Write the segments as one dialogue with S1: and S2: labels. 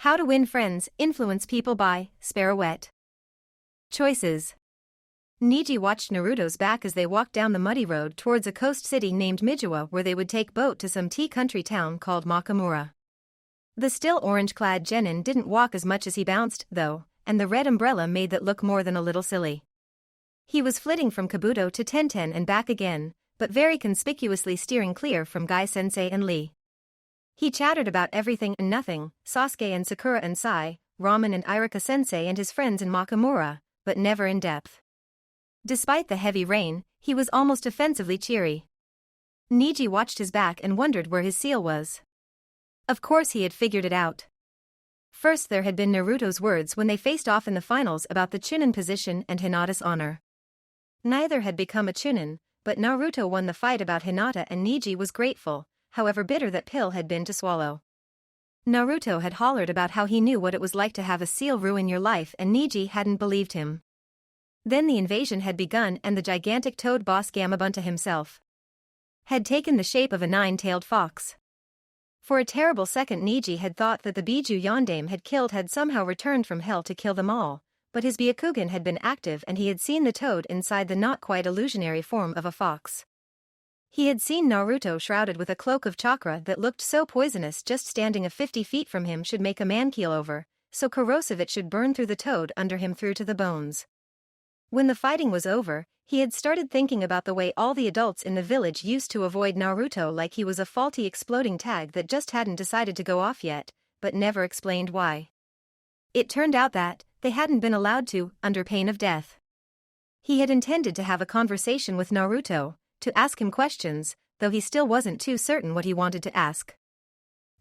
S1: How to Win Friends, Influence People by Sparrowette. Choices. Neji watched Naruto's back as they walked down the muddy road towards a coast city named Mijuwa, where they would take boat to some tea country town called Makamura. The still orange-clad genin didn't walk as much as he bounced, though, and the red umbrella made that look more than a little silly. He was flitting from Kabuto to Tenten and back again, but very conspicuously steering clear from Guy-sensei and Lee. He chattered about everything and nothing, Sasuke and Sakura and Sai, Ramen and Irika-sensei and his friends in Makamura, but never in depth. Despite the heavy rain, he was almost offensively cheery. Neji watched his back and wondered where his seal was. Of course he had figured it out. First there had been Naruto's words when they faced off in the finals about the Chunin position and Hinata's honor. Neither had become a Chunin, but Naruto won the fight about Hinata and Neji was grateful, however bitter that pill had been to swallow. Naruto had hollered about how he knew what it was like to have a seal ruin your life and Neji hadn't believed him. Then the invasion had begun and the gigantic toad boss Gamabunta himself had taken the shape of a nine-tailed fox. For a terrible second Neji had thought that the Biju Yondaime had somehow returned from hell to kill them all, but his Byakugan had been active and he had seen the toad inside the not quite illusionary form of a fox. He had seen Naruto shrouded with a cloak of chakra that looked so poisonous just standing a 50 feet from him should make a man keel over, so corrosive it should burn through the toad under him through to the bones. When the fighting was over, he had started thinking about the way all the adults in the village used to avoid Naruto like he was a faulty exploding tag that just hadn't decided to go off yet, but never explained why. It turned out that they hadn't been allowed to, under pain of death. He had intended to have a conversation with Naruto, to ask him questions, though he still wasn't too certain what he wanted to ask.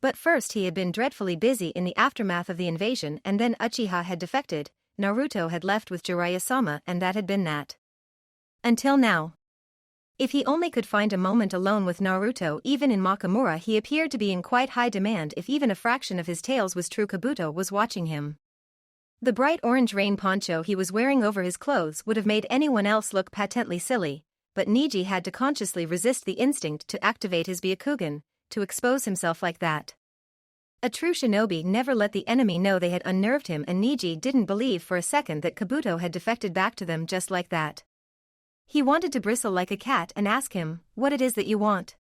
S1: But first he had been dreadfully busy in the aftermath of the invasion and then Uchiha had defected, Naruto had left with Jiraiya-sama and that had been that. Until now. If he only could find a moment alone with Naruto even in Makamura he appeared to be in quite high demand if even a fraction of his tales was true Kabuto was watching him. The bright orange rain poncho he was wearing over his clothes would have made anyone else look patently silly, but Neji had to consciously resist the instinct to activate his Byakugan, to expose himself like that. A true shinobi never let the enemy know they had unnerved him and Neji didn't believe for a second that Kabuto had defected back to them just like that. He wanted to bristle like a cat and ask him, what it is that you want.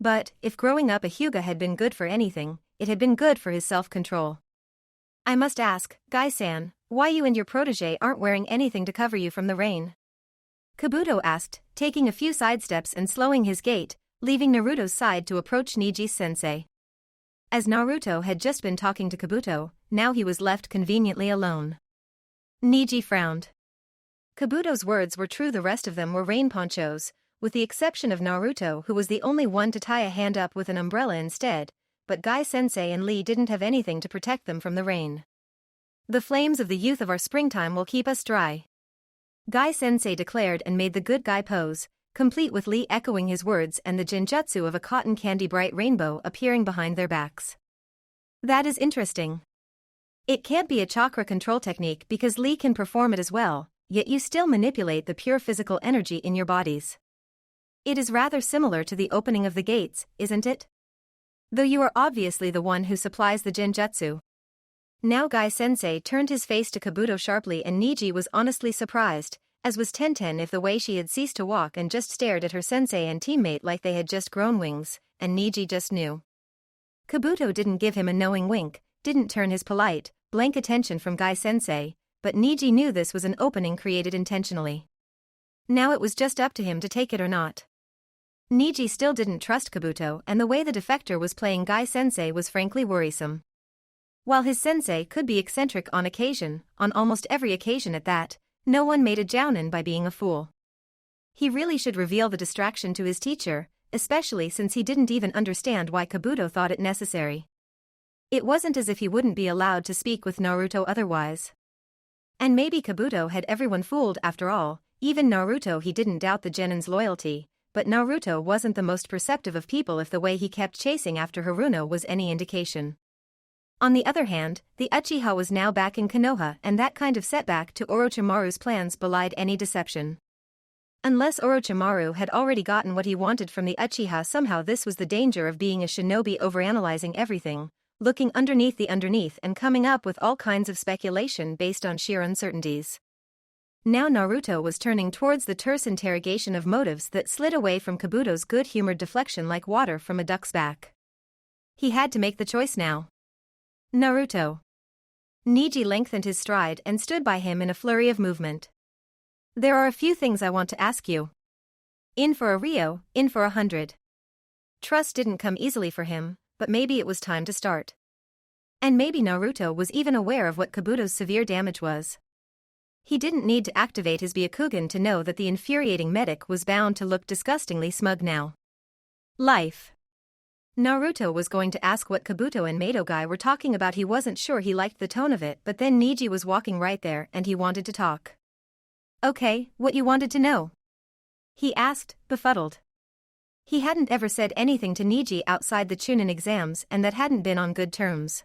S1: But, if growing up a Hyuga had been good for anything, it had been good for his self-control. I must ask, Guy-san, why you and your protege aren't wearing anything to cover you from the rain? Kabuto asked, taking a few sidesteps and slowing his gait, leaving Naruto's side to approach Neji's sensei. As Naruto had just been talking to Kabuto, now he was left conveniently alone. Neji frowned. Kabuto's words were true, the rest of them were rain ponchos, with the exception of Naruto who was the only one to tie a hand up with an umbrella instead, but Guy-sensei and Lee didn't have anything to protect them from the rain. The flames of the youth of our springtime will keep us dry. Guy-sensei declared and made the good guy pose, complete with Lee echoing his words and the genjutsu of a cotton candy bright rainbow appearing behind their backs. That is interesting. It can't be a chakra control technique because Lee can perform it as well, yet you still manipulate the pure physical energy in your bodies. It is rather similar to the opening of the gates, isn't it? Though you are obviously the one who supplies the genjutsu. Now Guy-sensei turned his face to Kabuto sharply and Neji was honestly surprised, as was Tenten if the way she had ceased to walk and just stared at her sensei and teammate like they had just grown wings, and Neji just knew. Kabuto didn't give him a knowing wink, didn't turn his polite, blank attention from Guy-sensei, but Neji knew this was an opening created intentionally. Now it was just up to him to take it or not. Neji still didn't trust Kabuto and the way the defector was playing Guy-sensei was frankly worrisome. While his sensei could be eccentric on occasion, on almost every occasion at that, no one made a jounin by being a fool. He really should reveal the distraction to his teacher, especially since he didn't even understand why Kabuto thought it necessary. It wasn't as if he wouldn't be allowed to speak with Naruto otherwise. And maybe Kabuto had everyone fooled after all, even Naruto. He didn't doubt the genin's loyalty, but Naruto wasn't the most perceptive of people if the way he kept chasing after Haruno was any indication. On the other hand, the Uchiha was now back in Konoha and that kind of setback to Orochimaru's plans belied any deception. Unless Orochimaru had already gotten what he wanted from the Uchiha, somehow this was the danger of being a shinobi overanalyzing everything, looking underneath the underneath and coming up with all kinds of speculation based on sheer uncertainties. Now Naruto was turning towards the terse interrogation of motives that slid away from Kabuto's good-humored deflection like water from a duck's back. He had to make the choice now. Naruto. Neji lengthened his stride and stood by him in a flurry of movement. There are a few things I want to ask you. In for a Rio, in for 100. Trust didn't come easily for him, but maybe it was time to start. And maybe Naruto was even aware of what Kabuto's severe damage was. He didn't need to activate his Byakugan to know that the infuriating medic was bound to look disgustingly smug now. Life. Naruto was going to ask what Kabuto and Madogai were talking about. He wasn't sure he liked the tone of it, but then Neji was walking right there and he wanted to talk. Okay, what you wanted to know? He asked, befuddled. He hadn't ever said anything to Neji outside the Chunin exams and that hadn't been on good terms.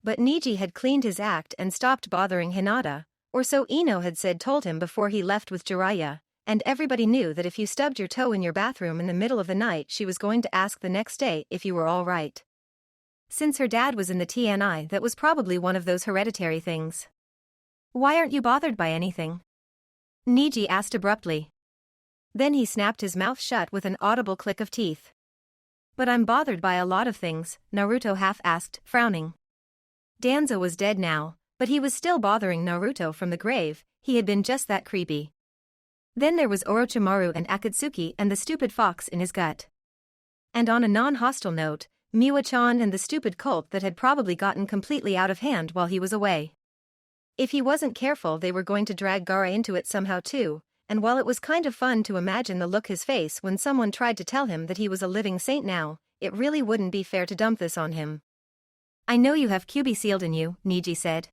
S1: But Neji had cleaned his act and stopped bothering Hinata, or so Ino had told him before he left with Jiraiya, and everybody knew that if you stubbed your toe in your bathroom in the middle of the night she was going to ask the next day if you were all right. Since her dad was in the TNI, that was probably one of those hereditary things. Why aren't you bothered by anything? Neji asked abruptly. Then he snapped his mouth shut with an audible click of teeth. But I'm bothered by a lot of things, Naruto half asked, frowning. Danzo was dead now, but he was still bothering Naruto from the grave. He had been just that creepy. Then there was Orochimaru and Akatsuki and the stupid fox in his gut. And on a non-hostile note, Miwa-chan and the stupid cult that had probably gotten completely out of hand while he was away. If he wasn't careful they were going to drag Gaara into it somehow too, and while it was kind of fun to imagine the look his face when someone tried to tell him that he was a living saint now, it really wouldn't be fair to dump this on him. I know you have Kyuubi sealed in you, Neji said.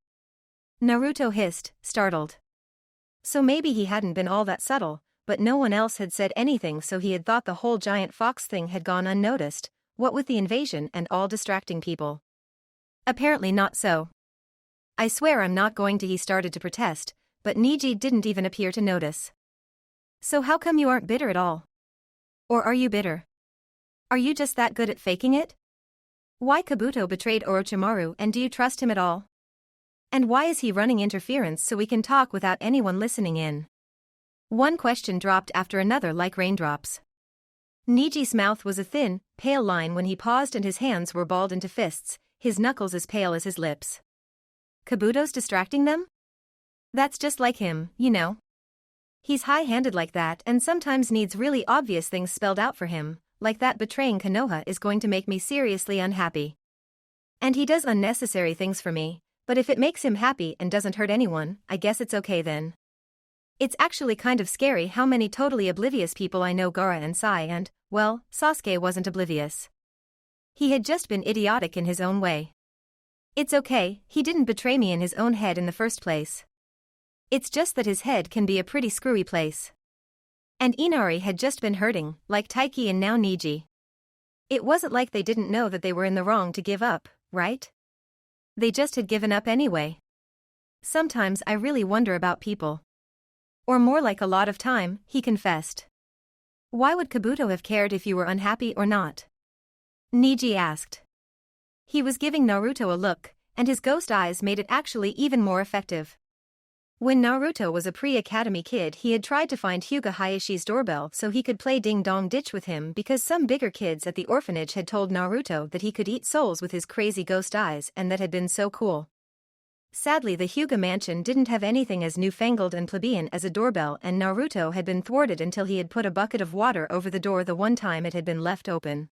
S1: Naruto hissed, startled. So maybe he hadn't been all that subtle, but no one else had said anything, so he had thought the whole giant fox thing had gone unnoticed, what with the invasion and all distracting people. Apparently not so. I swear I'm not going to. He started to protest, but Neji didn't even appear to notice. So how come you aren't bitter at all? Or are you bitter? Are you just that good at faking it? Why Kabuto betrayed Orochimaru, and do you trust him at all? And why is he running interference so we can talk without anyone listening in? One question dropped after another like raindrops. Neji's mouth was a thin, pale line when he paused and his hands were balled into fists, his knuckles as pale as his lips. Kabuto's distracting them? That's just like him, you know. He's high-handed like that and sometimes needs really obvious things spelled out for him, like that betraying Konoha is going to make me seriously unhappy. And he does unnecessary things for me, but if it makes him happy and doesn't hurt anyone, I guess it's okay then. It's actually kind of scary how many totally oblivious people I know. Gaara and Sai and, well, Sasuke wasn't oblivious. He had just been idiotic in his own way. It's okay, he didn't betray me in his own head in the first place. It's just that his head can be a pretty screwy place. And Inari had just been hurting, like Taiki and now Neji. It wasn't like they didn't know that they were in the wrong to give up, right? They just had given up anyway. Sometimes I really wonder about people. Or more like a lot of time, he confessed. Why would Kabuto have cared if you were unhappy or not? Neji asked. He was giving Naruto a look, and his ghost eyes made it actually even more effective. When Naruto was a pre-academy kid he had tried to find Hyuga Hayashi's doorbell so he could play ding-dong ditch with him because some bigger kids at the orphanage had told Naruto that he could eat souls with his crazy ghost eyes and that had been so cool. Sadly the Hyuga mansion didn't have anything as newfangled and plebeian as a doorbell and Naruto had been thwarted until he had put a bucket of water over the door the one time it had been left open.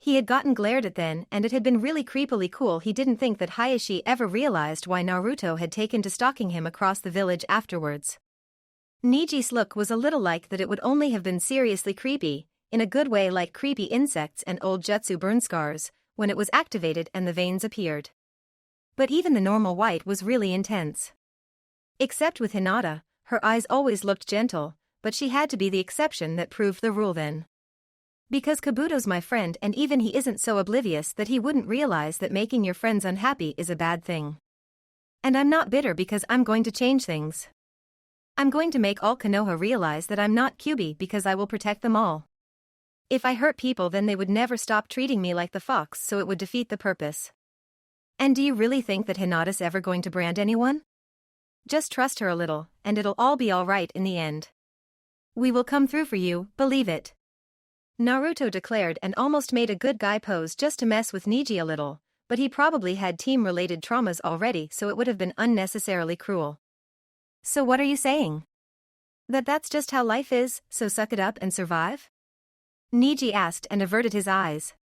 S1: He had gotten glared at then and it had been really creepily cool. He didn't think that Hayashi ever realized why Naruto had taken to stalking him across the village afterwards. Neji's look was a little like that. It would only have been seriously creepy, in a good way, like creepy insects and old jutsu burn scars, when it was activated and the veins appeared. But even the normal white was really intense. Except with Hinata, her eyes always looked gentle, but she had to be the exception that proved the rule then. Because Kabuto's my friend and even he isn't so oblivious that he wouldn't realize that making your friends unhappy is a bad thing. And I'm not bitter because I'm going to change things. I'm going to make all Konoha realize that I'm not Kyuubi because I will protect them all. If I hurt people, then they would never stop treating me like the fox, so it would defeat the purpose. And do you really think that Hinata's ever going to brand anyone? Just trust her a little, and it'll all be alright in the end. We will come through for you, believe it. Naruto declared and almost made a good guy pose just to mess with Neji a little, but he probably had team-related traumas already, so it would have been unnecessarily cruel. So what are you saying? That's just how life is, so suck it up and survive? Neji asked and averted his eyes.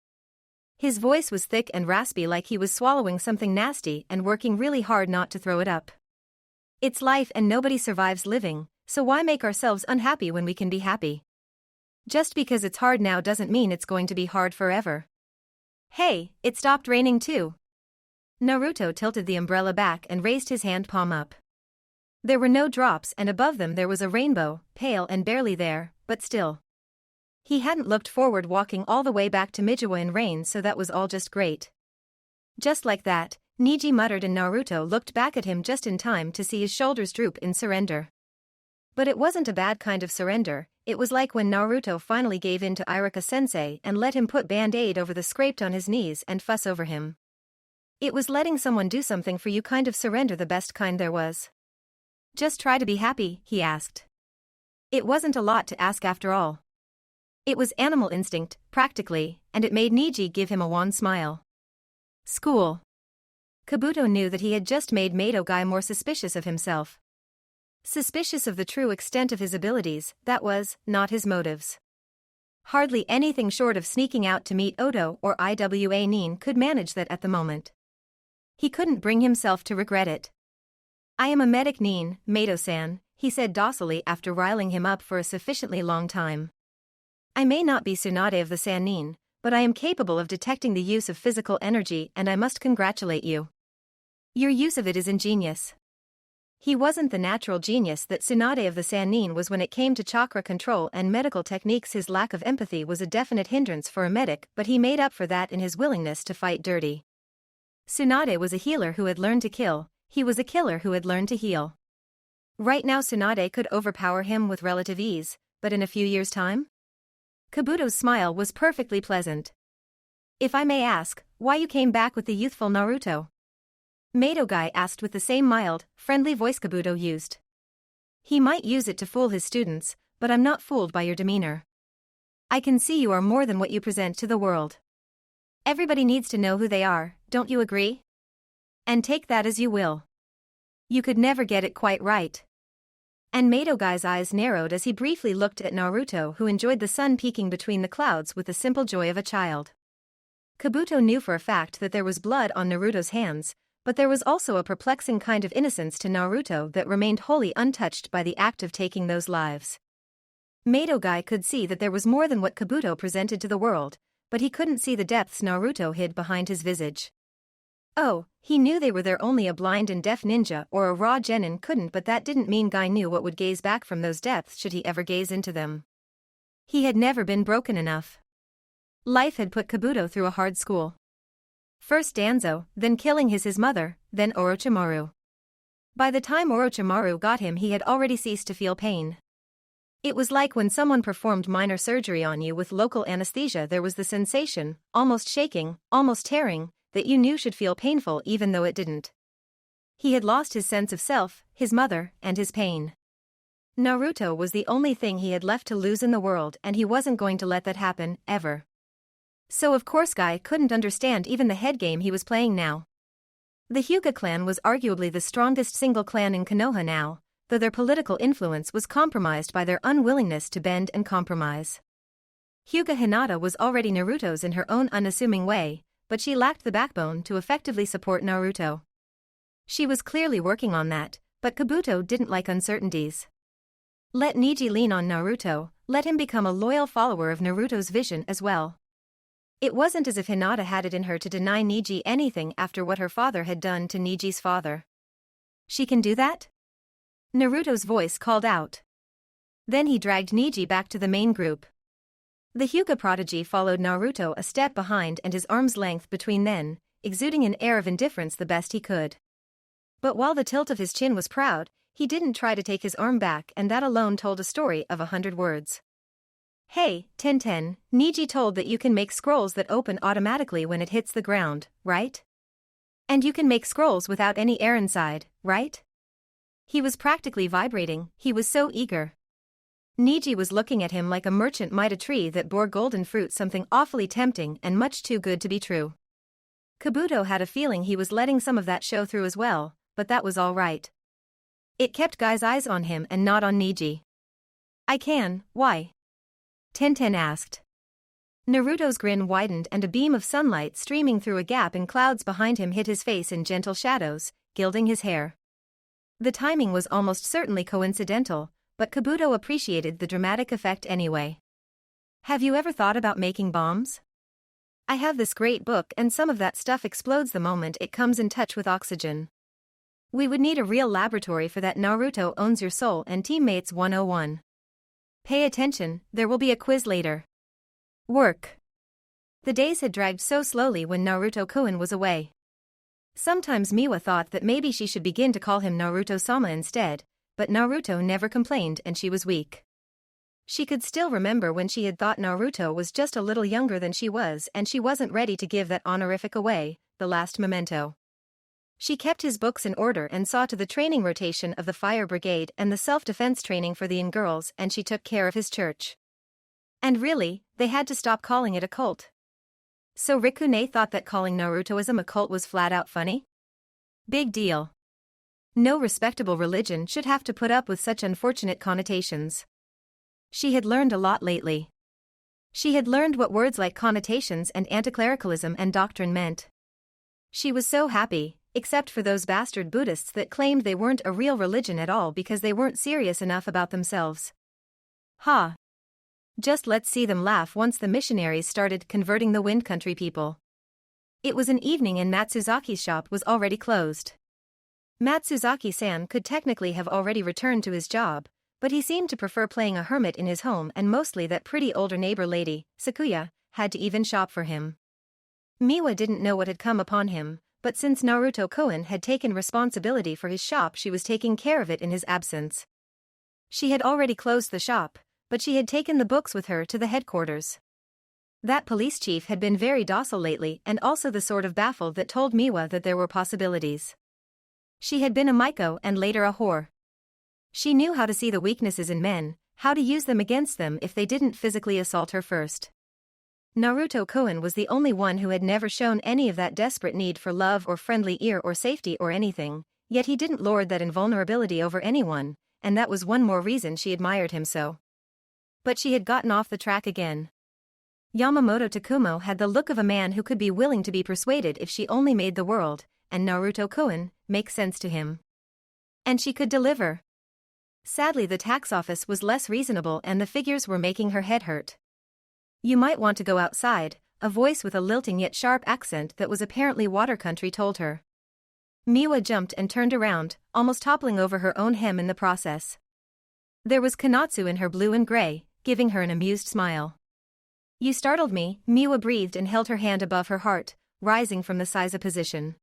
S1: His voice was thick and raspy, like he was swallowing something nasty and working really hard not to throw it up. It's life and nobody survives living, so why make ourselves unhappy when we can be happy? Just because it's hard now doesn't mean it's going to be hard forever. Hey, it stopped raining too. Naruto tilted the umbrella back and raised his hand palm up. There were no drops, and above them there was a rainbow, pale and barely there, but still. He hadn't looked forward walking all the way back to Midjoa in rain, so that was all just great. Just like that, Neji muttered, and Naruto looked back at him just in time to see his shoulders droop in surrender. But it wasn't a bad kind of surrender. It was like when Naruto finally gave in to Iruka-sensei and let him put Band-Aid over the scraped on his knees and fuss over him. It was letting someone do something for you kind of surrender, the best kind there was. Just try to be happy, he asked. It wasn't a lot to ask after all. It was animal instinct, practically, and it made Neji give him a wan smile. School. Kabuto knew that he had just made Mato Guy more suspicious of himself. Suspicious of the true extent of his abilities, that was, not his motives. Hardly anything short of sneaking out to meet Oto or Iwa Nin could manage that at the moment. He couldn't bring himself to regret it. I am a medic, Nin, Mato-san, he said docilely after riling him up for a sufficiently long time. I may not be Tsunade of the Sannin, but I am capable of detecting the use of physical energy, and I must congratulate you. Your use of it is ingenious. He wasn't the natural genius that Tsunade of the Sannin was when it came to chakra control and medical techniques. His lack of empathy was a definite hindrance for a medic, but he made up for that in his willingness to fight dirty. Tsunade was a healer who had learned to kill. He was a killer who had learned to heal. Right now Tsunade could overpower him with relative ease, but in a few years' time? Kabuto's smile was perfectly pleasant. If I may ask, why you came back with the youthful Naruto? Mato Guy asked with the same mild, friendly voice Kabuto used. He might use it to fool his students, but I'm not fooled by your demeanor. I can see you are more than what you present to the world. Everybody needs to know who they are, don't you agree? And take that as you will. You could never get it quite right. And Mato Guy's eyes narrowed as he briefly looked at Naruto, who enjoyed the sun peeking between the clouds with the simple joy of a child. Kabuto knew for a fact that there was blood on Naruto's hands, but there was also a perplexing kind of innocence to Naruto that remained wholly untouched by the act of taking those lives. Mato Guy could see that there was more than what Kabuto presented to the world, but he couldn't see the depths Naruto hid behind his visage. Oh, he knew they were there, only a blind and deaf ninja or a raw genin couldn't, but that didn't mean Guy knew what would gaze back from those depths should he ever gaze into them. He had never been broken enough. Life had put Kabuto through a hard school. First Danzo, then killing his mother, then Orochimaru. By the time Orochimaru got him, he had already ceased to feel pain. It was like when someone performed minor surgery on you with local anesthesia. There was the sensation, almost shaking, almost tearing, that you knew should feel painful even though it didn't. He had lost his sense of self, his mother, and his pain. Naruto was the only thing he had left to lose in the world, and he wasn't going to let that happen, ever. So of course Guy couldn't understand even the head game he was playing now. The Hyuga clan was arguably the strongest single clan in Konoha now, though their political influence was compromised by their unwillingness to bend and compromise. Hyuga Hinata was already Naruto's in her own unassuming way, but she lacked the backbone to effectively support Naruto. She was clearly working on that, but Kabuto didn't like uncertainties. Let Neji lean on Naruto, let him become a loyal follower of Naruto's vision as well. It wasn't as if Hinata had it in her to deny Neji anything after what her father had done to Neji's father. She can do that? Naruto's voice called out. Then he dragged Neji back to the main group. The Hyuga prodigy followed Naruto a step behind and his arm's length between them, exuding an air of indifference the best he could. But while the tilt of his chin was proud, he didn't try to take his arm back, and that alone told a story of 100 words. Hey, Tintin, Niji told that you can make scrolls that open automatically when it hits the ground, right? And you can make scrolls without any air inside, right? He was practically vibrating, he was so eager. Niji was looking at him like a merchant might a tree that bore golden fruit, something awfully tempting and much too good to be true. Kabuto had a feeling he was letting some of that show through as well, but that was all right. It kept Guy's eyes on him and not on Niji. I can, why? Tintin asked. Naruto's grin widened and a beam of sunlight streaming through a gap in clouds behind him hit his face in gentle shadows, gilding his hair. The timing was almost certainly coincidental, but Kabuto appreciated the dramatic effect anyway. Have you ever thought about making bombs? I have this great book and some of that stuff explodes the moment it comes in touch with oxygen. We would need a real laboratory for that. Naruto owns your soul and teammates 101. Pay attention, there will be a quiz later. Work. The days had dragged so slowly when Naruto-kun was away. Sometimes Miwa thought that maybe she should begin to call him Naruto-sama instead, but Naruto never complained and she was weak. She could still remember when she had thought Naruto was just a little younger than she was and she wasn't ready to give that honorific away, the last memento. She kept his books in order and saw to the training rotation of the fire brigade and the self-defense training for the young girls, and she took care of his church. And really, they had to stop calling it a cult. So Rikune thought that calling Narutoism a cult was flat-out funny? Big deal. No respectable religion should have to put up with such unfortunate connotations. She had learned a lot lately. She had learned what words like connotations and anticlericalism and doctrine meant. She was so happy, except for those bastard Buddhists that claimed they weren't a real religion at all because they weren't serious enough about themselves. Ha! Just let's see them laugh once the missionaries started converting the Wind Country people. It was an evening and Matsuzaki's shop was already closed. Matsuzaki-san could technically have already returned to his job, but he seemed to prefer playing a hermit in his home, and mostly that pretty older neighbor lady, Sakuya, had to even shop for him. Miwa didn't know what had come upon him, but since Naruto-kun had taken responsibility for his shop, she was taking care of it in his absence. She had already closed the shop, but she had taken the books with her to the headquarters. That police chief had been very docile lately and also the sort of baffled that told Miwa that there were possibilities. She had been a Maiko and later a whore. She knew how to see the weaknesses in men, how to use them against them if they didn't physically assault her first. Naruto-kun was the only one who had never shown any of that desperate need for love or friendly ear or safety or anything, yet he didn't lord that invulnerability over anyone, and that was one more reason she admired him so. But she had gotten off the track again. Yamamoto Takumo had the look of a man who could be willing to be persuaded if she only made the world, and Naruto-kun, make sense to him. And she could deliver. Sadly, the tax office was less reasonable and the figures were making her head hurt. You might want to go outside, a voice with a lilting yet sharp accent that was apparently water country told her. Miwa jumped and turned around, almost toppling over her own hem in the process. There was Konatsu in her blue and gray, giving her an amused smile. You startled me, Miwa breathed and held her hand above her heart, rising from the Seiza position.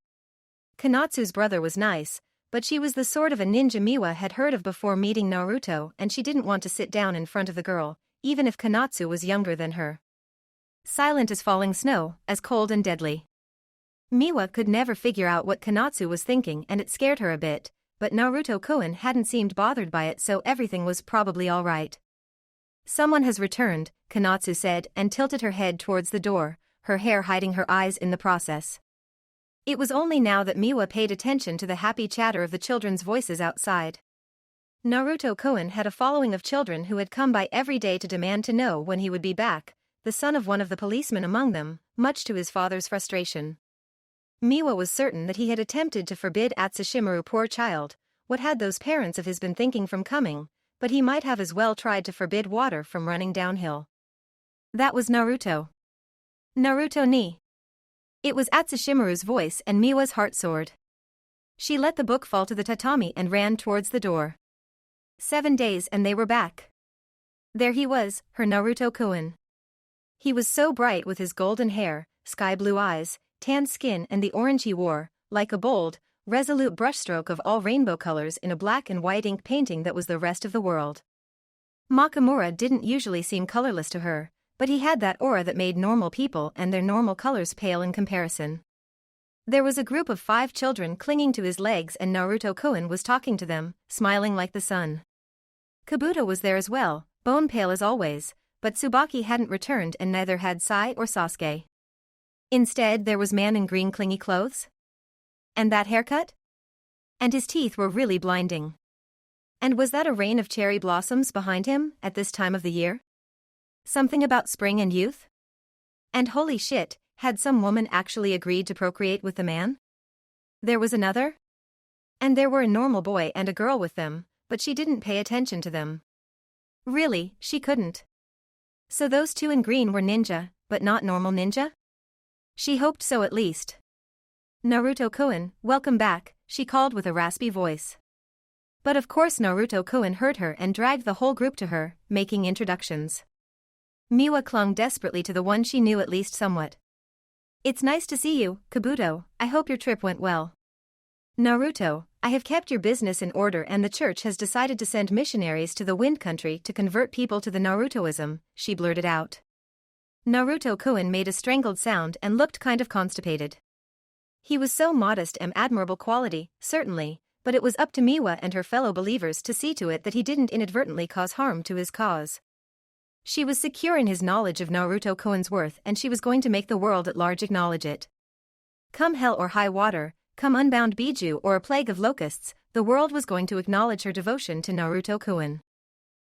S1: Konatsu's brother was nice, but she was the sort of a ninja Miwa had heard of before meeting Naruto, and she didn't want to sit down in front of the girl, even if Konatsu was younger than her. Silent as falling snow, as cold and deadly. Miwa could never figure out what Konatsu was thinking and it scared her a bit, but Naruto-kun hadn't seemed bothered by it, so everything was probably all right. Someone has returned, Konatsu said and tilted her head towards the door, her hair hiding her eyes in the process. It was only now that Miwa paid attention to the happy chatter of the children's voices outside. Naruto-kun had a following of children who had come by every day to demand to know when he would be back, the son of one of the policemen among them, much to his father's frustration. Miwa was certain that he had attempted to forbid Atsushimuru, poor child, what had those parents of his been thinking from coming, but he might have as well tried to forbid water from running downhill. That was Naruto. Naruto ni. It was Atsushimaru's voice and Miwa's heart soared. She let the book fall to the tatami and ran towards the door. 7 days and they were back. There he was, her Naruto-kun. He was so bright with his golden hair, sky blue eyes, tan skin and the orange he wore, like a bold, resolute brushstroke of all rainbow colors in a black and white ink painting that was the rest of the world. Makamura didn't usually seem colorless to her, but he had that aura that made normal people and their normal colors pale in comparison. There was a group of 5 children clinging to his legs and Naruto-kun was talking to them, smiling like the sun. Kabuto was there as well, bone pale as always, but Tsubaki hadn't returned and neither had Sai or Sasuke. Instead there was man in green clingy clothes. And that haircut? And his teeth were really blinding. And was that a rain of cherry blossoms behind him at this time of the year? Something about spring and youth? And holy shit, had some woman actually agreed to procreate with the man? There was another? And there were a normal boy and a girl with them, but she didn't pay attention to them. Really, she couldn't. So those 2 in green were ninja, but not normal ninja? She hoped so at least. Naruto-kun, welcome back, she called with a raspy voice. But of course Naruto-kun heard her and dragged the whole group to her, making introductions. Miwa clung desperately to the one she knew at least somewhat. It's nice to see you, Kabuto, I hope your trip went well. Naruto, I have kept your business in order and the church has decided to send missionaries to the Wind Country to convert people to the Narutoism, she blurted out. Naruto-kun made a strangled sound and looked kind of constipated. He was so modest and admirable quality, certainly, but it was up to Miwa and her fellow believers to see to it that he didn't inadvertently cause harm to his cause. She was secure in his knowledge of Naruto-kun's worth and she was going to make the world at large acknowledge it. Come hell or high water, come unbound Biju or a plague of locusts, the world was going to acknowledge her devotion to Naruto-kun.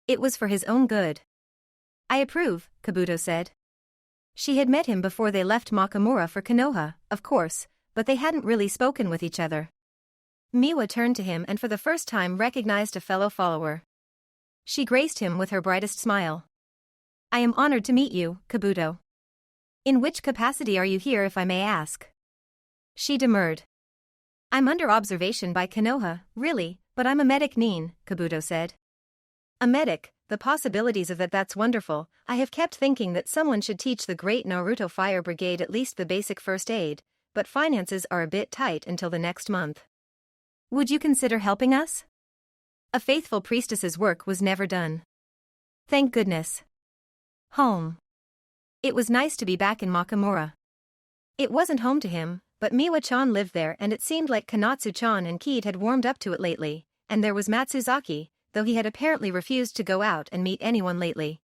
S1: It was for his own good. I approve, Kabuto said. She had met him before they left Makamura for Konoha, of course, but they hadn't really spoken with each other. Miwa turned to him and for the first time recognized a fellow follower. She graced him with her brightest smile. I am honored to meet you, Kabuto. In which capacity are you here if I may ask? She demurred. I'm under observation by Konoha, really, but I'm a medic nin, Kabuto said. A medic, the possibilities of that's wonderful. I have kept thinking that someone should teach the great Naruto Fire Brigade at least the basic first aid, but finances are a bit tight until the next month. Would you consider helping us? A faithful priestess's work was never done. Thank goodness. Home. It was nice to be back in Makamura. It wasn't home to him, but Miwa-chan lived there and it seemed like Konatsu-chan and Kid had warmed up to it lately, and there was Matsuzaki, though he had apparently refused to go out and meet anyone lately.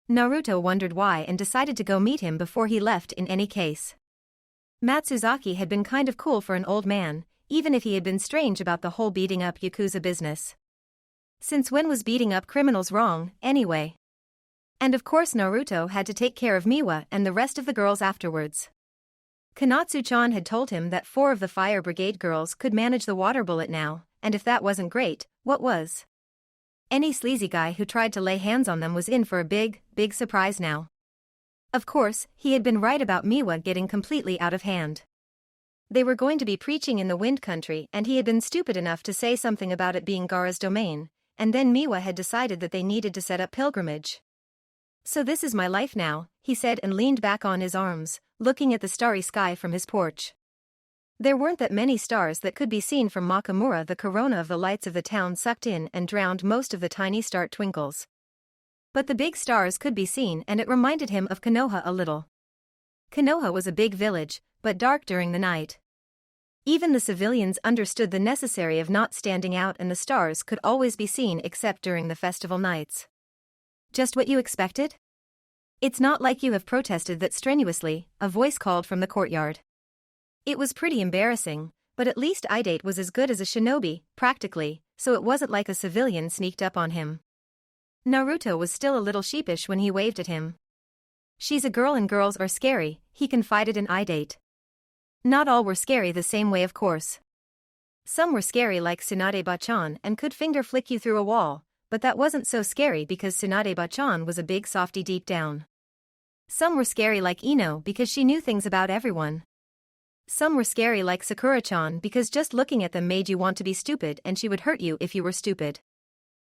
S1: Naruto wondered why and decided to go meet him before he left in any case. Matsuzaki had been kind of cool for an old man, even if he had been strange about the whole beating up Yakuza business. Since when was beating up criminals wrong, anyway? And of course Naruto had to take care of Miwa and the rest of the girls afterwards. Konatsu-chan had told him that 4 of the fire brigade girls could manage the water bullet now, and if that wasn't great, what was? Any sleazy guy who tried to lay hands on them was in for a big surprise now. Of course, he had been right about Miwa getting completely out of hand. They were going to be preaching in the Wind Country and he had been stupid enough to say something about it being Gaara's domain, and then Miwa had decided that they needed to set up pilgrimage. So this is my life now, he said and leaned back on his arms, looking at the starry sky from his porch. There weren't that many stars that could be seen from Makamura. The corona of the lights of the town sucked in and drowned most of the tiny star twinkles. But the big stars could be seen and it reminded him of Konoha a little. Konoha was a big village, but dark during the night. Even the civilians understood the necessary of not standing out and the stars could always be seen except during the festival nights. Just what you expected? It's not like you have protested that strenuously, a voice called from the courtyard. It was pretty embarrassing, but at least Idate was as good as a shinobi, practically, so it wasn't like a civilian sneaked up on him. Naruto was still a little sheepish when he waved at him. She's a girl and girls are scary, he confided in Idate. Not all were scary the same way of course. Some were scary like Tsunade-bachan and could finger flick you through a wall, but that wasn't so scary because Tsunade-bachan was a big softy deep down. Some were scary like Ino because she knew things about everyone. Some were scary like Sakura-chan because just looking at them made you want to be stupid and she would hurt you if you were stupid.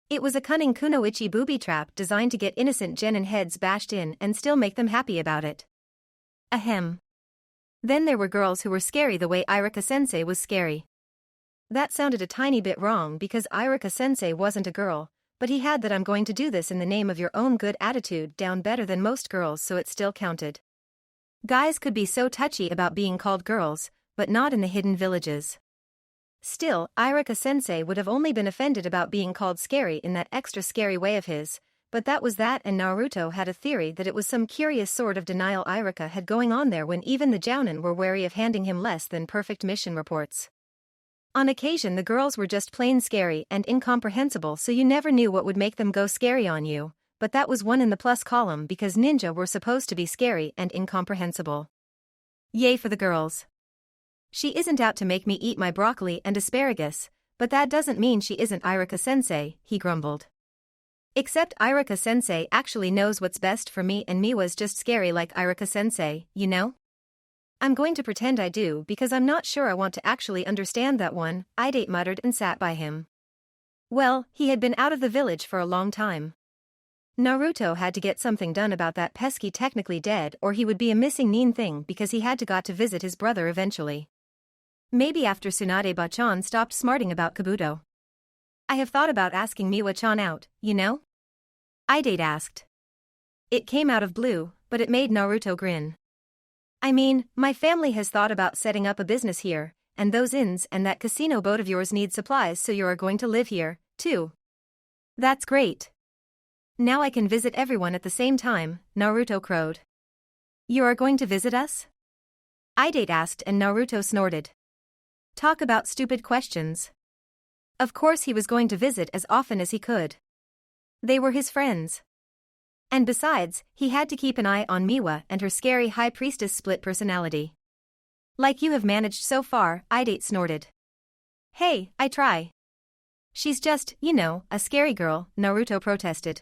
S1: It was a cunning kunoichi booby trap designed to get innocent genin heads bashed in and still make them happy about it. Ahem. Then there were girls who were scary the way Iruka-sensei was scary. That sounded a tiny bit wrong because Iruka-sensei wasn't a girl, but he had that "I'm going to do this in the name of your own good" attitude down better than most girls, so it still counted. Guys could be so touchy about being called girls, but not in the hidden villages. Still, Irika-sensei would have only been offended about being called scary in that extra scary way of his, but that was that, and Naruto had a theory that it was some curious sort of denial Irika had going on there when even the jounin were wary of handing him less than perfect mission reports. On occasion the girls were just plain scary and incomprehensible, so you never knew what would make them go scary on you, but that was one in the plus column because ninja were supposed to be scary and incomprehensible. Yay for the girls. She isn't out to make me eat my broccoli and asparagus, but that doesn't mean she isn't Irika-sensei, he grumbled. Except Irika-sensei actually knows what's best for me, and Miwa's just scary like Irika-sensei, you know? I'm going to pretend I do because I'm not sure I want to actually understand that one, Idate muttered and sat by him. Well, he had been out of the village for a long time. Naruto had to get something done about that pesky technically dead, or he would be a missing nin thing because he had to visit his brother eventually. Maybe after Tsunade-bachan stopped smarting about Kabuto. I have thought about asking Miwa-chan out, you know? Idate asked. It came out of blue, but it made Naruto grin. I mean, my family has thought about setting up a business here, and those inns and that casino boat of yours need supplies, so you are going to live here, too. That's great. Now I can visit everyone at the same time, Naruto crowed. You are going to visit us? Idate asked and Naruto snorted. Talk about stupid questions. Of course he was going to visit as often as he could. They were his friends. And besides, he had to keep an eye on Miwa and her scary high priestess split personality. Like you have managed so far, Idate snorted. Hey, I try. She's just, you know, a scary girl, Naruto protested.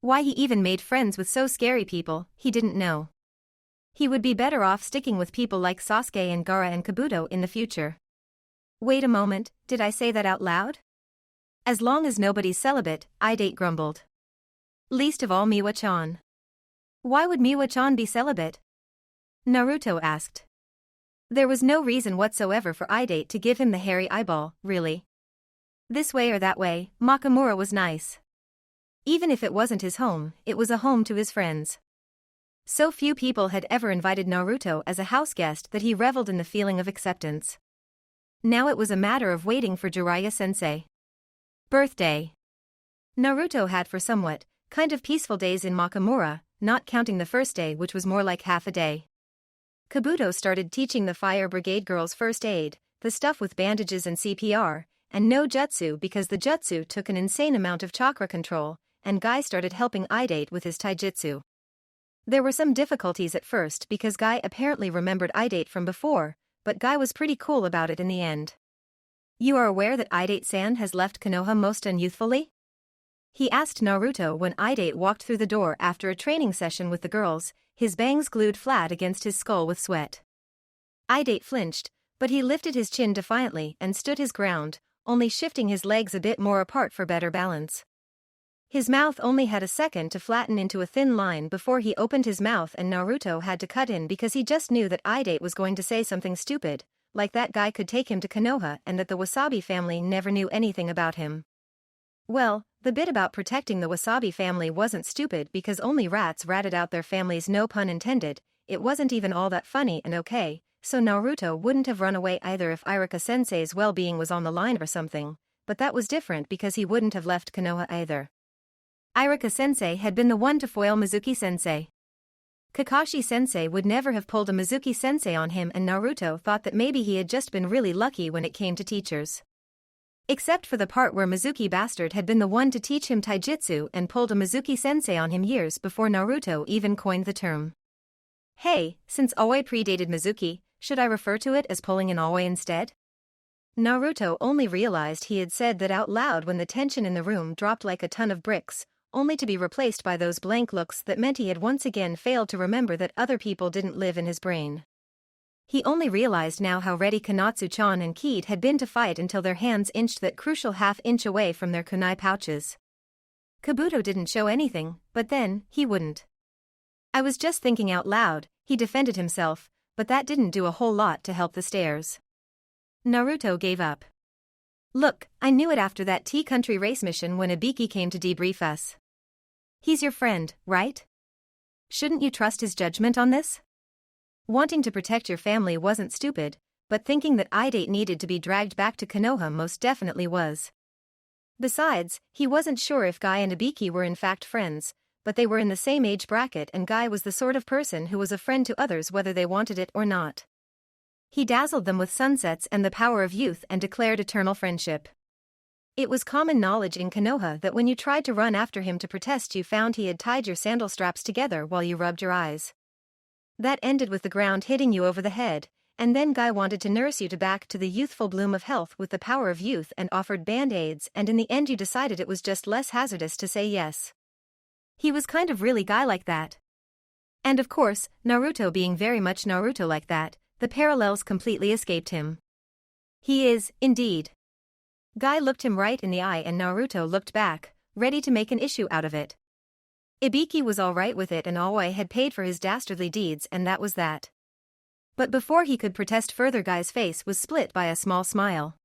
S1: Why he even made friends with so scary people, he didn't know. He would be better off sticking with people like Sasuke and Gaara and Kabuto in the future. Wait a moment, did I say that out loud? As long as nobody's celibate, Idate grumbled. Least of all Miwa-chan. Why would Miwa-chan be celibate? Naruto asked. There was no reason whatsoever for Idate to give him the hairy eyeball, really. This way or that way, Makamura was nice. Even if it wasn't his home, it was a home to his friends. So few people had ever invited Naruto as a house guest that he reveled in the feeling of acceptance. Now it was a matter of waiting for Jiraiya-sensei. Birthday. Naruto had for somewhat, kind of peaceful days in Makamura, not counting the first day, which was more like half a day. Kabuto started teaching the fire brigade girls first aid, the stuff with bandages and CPR, and no jutsu because the jutsu took an insane amount of chakra control, and Guy started helping Idate with his taijutsu. There were some difficulties at first because Guy apparently remembered Idate from before, but Guy was pretty cool about it in the end. You are aware that Idate-san has left Konoha most unyouthfully? He asked Naruto when Idate walked through the door after a training session with the girls, his bangs glued flat against his skull with sweat. Idate flinched, but he lifted his chin defiantly and stood his ground, only shifting his legs a bit more apart for better balance. His mouth only had a second to flatten into a thin line before he opened his mouth, and Naruto had to cut in because he just knew that Idate was going to say something stupid, like that Guy could take him to Konoha and that the Wasabi family never knew anything about him. Well, the bit about protecting the Wasabi family wasn't stupid because only rats ratted out their families, no pun intended. It wasn't even all that funny and okay, so Naruto wouldn't have run away either if Irika-sensei's well-being was on the line or something, but that was different because he wouldn't have left Konoha either. Irika-sensei had been the one to foil Mizuki-sensei. Kakashi-sensei would never have pulled a Mizuki-sensei on him, and Naruto thought that maybe he had just been really lucky when it came to teachers. Except for the part where Mizuki bastard had been the one to teach him taijutsu and pulled a Mizuki-sensei on him years before Naruto even coined the term. Hey, since Aoi predated Mizuki, should I refer to it as pulling an Aoi instead? Naruto only realized he had said that out loud when the tension in the room dropped like a ton of bricks, only to be replaced by those blank looks that meant he had once again failed to remember that other people didn't live in his brain. He only realized now how ready Konatsu-chan and Kid had been to fight until their hands inched that crucial half-inch away from their kunai pouches. Kabuto didn't show anything, but then, he wouldn't. I was just thinking out loud, he defended himself, but that didn't do a whole lot to help the stares. Naruto gave up. Look, I knew it after that T-Country race mission when Ibiki came to debrief us. He's your friend, right? Shouldn't you trust his judgment on this? Wanting to protect your family wasn't stupid, but thinking that Idate needed to be dragged back to Konoha most definitely was. Besides, he wasn't sure if Guy and Ibiki were in fact friends, but they were in the same age bracket and Guy was the sort of person who was a friend to others whether they wanted it or not. He dazzled them with sunsets and the power of youth and declared eternal friendship. It was common knowledge in Konoha that when you tried to run after him to protest you found he had tied your sandal straps together while you rubbed your eyes. That ended with the ground hitting you over the head, and then Guy wanted to nurse you back to the youthful bloom of health with the power of youth and offered band-aids and in the end you decided it was just less hazardous to say yes. He was kind of really Guy like that. And of course, Naruto being very much Naruto like that, the parallels completely escaped him. He is, indeed. Guy looked him right in the eye and Naruto looked back, ready to make an issue out of it. Ibiki was alright with it and Aoi had paid for his dastardly deeds and that was that. But before he could protest further Guy's face was split by a small smile.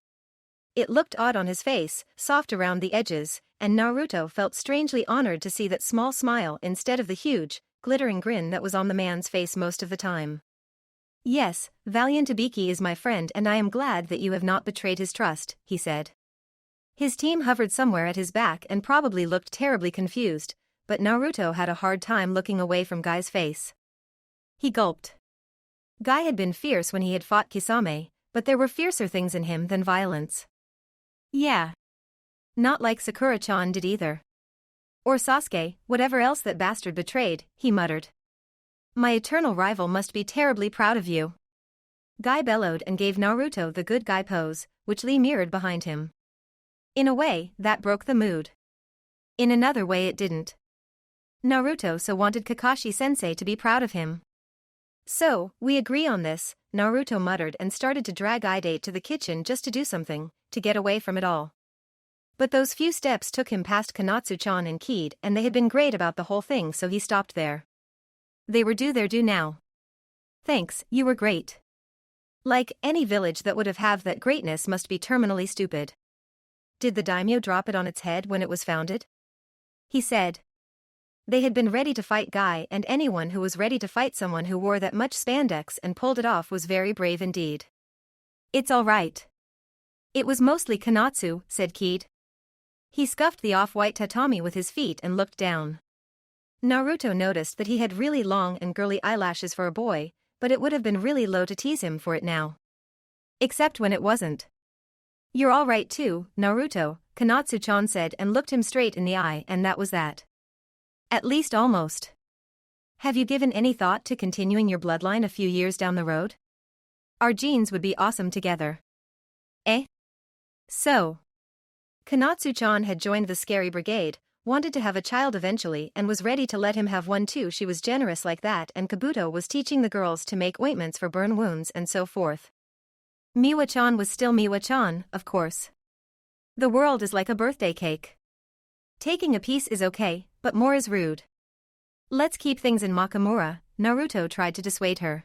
S1: It looked odd on his face, soft around the edges, and Naruto felt strangely honored to see that small smile instead of the huge, glittering grin that was on the man's face most of the time. Yes, valiant Ibiki is my friend and I am glad that you have not betrayed his trust, he said. His team hovered somewhere at his back and probably looked terribly confused, but Naruto had a hard time looking away from Guy's face. He gulped. Guy had been fierce when he had fought Kisame, but there were fiercer things in him than violence. Yeah. Not like Sakura-chan did either. Or Sasuke, whatever else that bastard betrayed, he muttered. My eternal rival must be terribly proud of you. Guy bellowed and gave Naruto the good guy pose, which Lee mirrored behind him. In a way, that broke the mood. In another way it didn't. Naruto so wanted Kakashi-sensei to be proud of him. So, we agree on this, Naruto muttered and started to drag Idate to the kitchen just to do something, to get away from it all. But those few steps took him past Konatsu-chan and Kid and they had been great about the whole thing so he stopped there. They were due their due now. Thanks, you were great. Like, any village that would have that greatness must be terminally stupid. Did the daimyo drop it on its head when it was founded? He said. They had been ready to fight Guy and anyone who was ready to fight someone who wore that much spandex and pulled it off was very brave indeed. It's all right. It was mostly Konatsu, said Kid. He scuffed the off-white tatami with his feet and looked down. Naruto noticed that he had really long and girly eyelashes for a boy, but it would have been really low to tease him for it now. Except when it wasn't. You're all right too, Naruto, Konatsu-chan said and looked him straight in the eye and that was that. At least almost. Have you given any thought to continuing your bloodline a few years down the road? Our genes would be awesome together. Eh? So. Konatsu-chan had joined the scary brigade, wanted to have a child eventually and was ready to let him have one too. She was generous like that and Kabuto was teaching the girls to make ointments for burn wounds and so forth. Miwa-chan was still Miwa-chan, of course. The world is like a birthday cake. Taking a piece is okay, but more is rude. Let's keep things in Makamura, Naruto tried to dissuade her.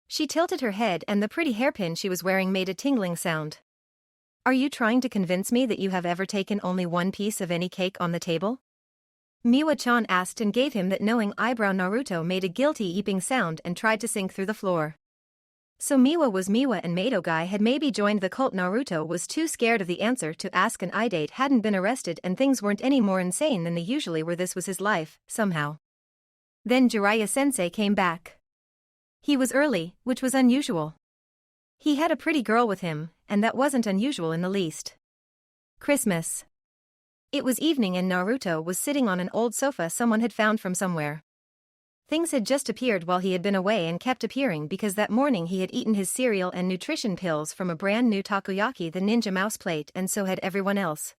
S1: She tilted her head and the pretty hairpin she was wearing made a tingling sound. Are you trying to convince me that you have ever taken only one piece of any cake on the table? Miwa-chan asked and gave him that knowing eyebrow. Naruto made a guilty eeping sound and tried to sink through the floor. So Miwa was Miwa and Mato Guy had maybe joined the cult. Naruto was too scared of the answer to ask and Idate hadn't been arrested and things weren't any more insane than they usually were. This was his life, somehow. Then Jiraiya-sensei came back. He was early, which was unusual. He had a pretty girl with him, and that wasn't unusual in the least. Christmas. It was evening and Naruto was sitting on an old sofa someone had found from somewhere. Things had just appeared while he had been away and kept appearing because that morning he had eaten his cereal and nutrition pills from a brand new takoyaki, the ninja mouse plate, and so had everyone else.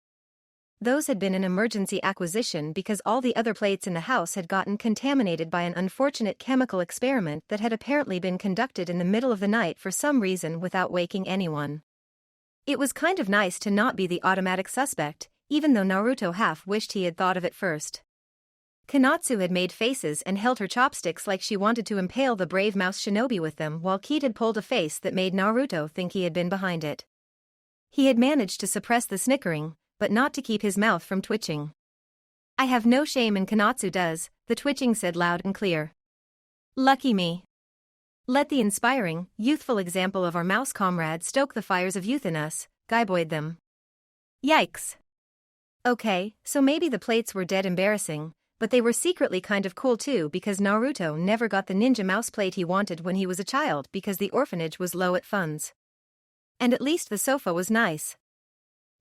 S1: Those had been an emergency acquisition because all the other plates in the house had gotten contaminated by an unfortunate chemical experiment that had apparently been conducted in the middle of the night for some reason without waking anyone. It was kind of nice to not be the automatic suspect, even though Naruto half wished he had thought of it first. Konatsu had made faces and held her chopsticks like she wanted to impale the brave mouse shinobi with them while Kid had pulled a face that made Naruto think he had been behind it. He had managed to suppress the snickering, but not to keep his mouth from twitching. I have no shame and Kanatsu does, the twitching said loud and clear. Lucky me. Let the inspiring, youthful example of our mouse comrade stoke the fires of youth in us, Guyboyed them. Yikes. Okay, so maybe the plates were dead embarrassing, but they were secretly kind of cool too because Naruto never got the ninja mouse plate he wanted when he was a child because the orphanage was low at funds. And at least the sofa was nice.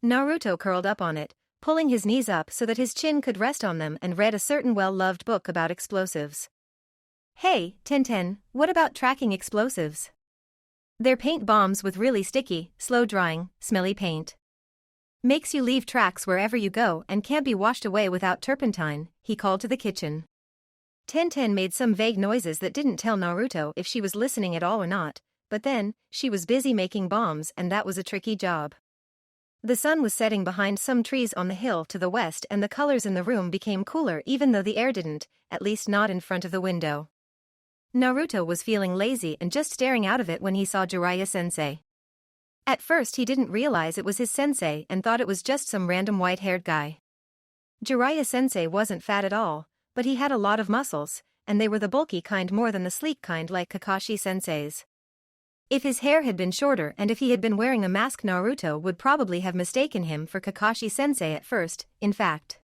S1: Naruto curled up on it, pulling his knees up so that his chin could rest on them and read a certain well-loved book about explosives. Hey, Tenten, what about tracking explosives? They're paint bombs with really sticky, slow-drying, smelly paint. Makes you leave tracks wherever you go and can't be washed away without turpentine, he called to the kitchen. Tenten made some vague noises that didn't tell Naruto if she was listening at all or not, but then, she was busy making bombs and that was a tricky job. The sun was setting behind some trees on the hill to the west and the colors in the room became cooler even though the air didn't, at least not in front of the window. Naruto was feeling lazy and just staring out of it when he saw Jiraiya-sensei. At first he didn't realize it was his sensei and thought it was just some random white-haired guy. Jiraiya-sensei wasn't fat at all, but he had a lot of muscles, and they were the bulky kind more than the sleek kind like Kakashi-sensei's. If his hair had been shorter and if he had been wearing a mask, Naruto would probably have mistaken him for Kakashi-sensei at first, in fact.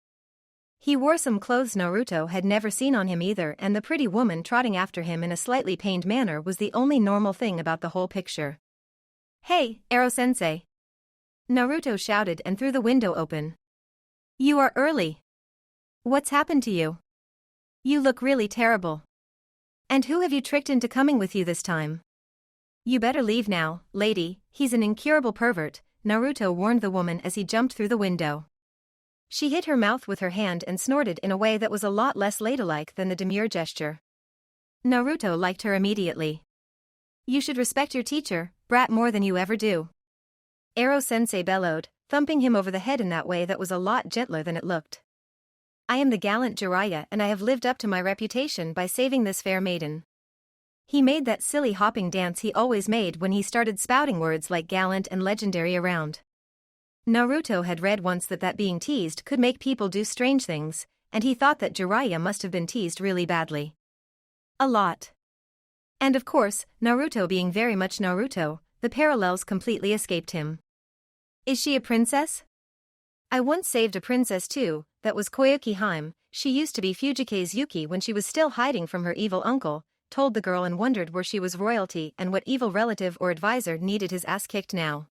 S1: He wore some clothes Naruto had never seen on him either, and the pretty woman trotting after him in a slightly pained manner was the only normal thing about the whole picture. Hey, Ero-sensei! Naruto shouted and threw the window open. You are early. What's happened to you? You look really terrible. And who have you tricked into coming with you this time? You better leave now, lady, he's an incurable pervert, Naruto warned the woman as he jumped through the window. She hit her mouth with her hand and snorted in a way that was a lot less ladylike than the demure gesture. Naruto liked her immediately. You should respect your teacher, brat, more than you ever do. Ero-sensei bellowed, thumping him over the head in that way that was a lot gentler than it looked. I am the gallant Jiraiya and I have lived up to my reputation by saving this fair maiden. He made that silly hopping dance he always made when he started spouting words like gallant and legendary around. Naruto had read once that being teased could make people do strange things, and he thought that Jiraiya must have been teased really badly. A lot. And of course, Naruto being very much Naruto, the parallels completely escaped him. Is she a princess? I once saved a princess too, that was Koyuki Hime, she used to be Fujike's Yuki when she was still hiding from her evil uncle, told the girl and wondered where she was royalty and what evil relative or advisor needed his ass kicked now.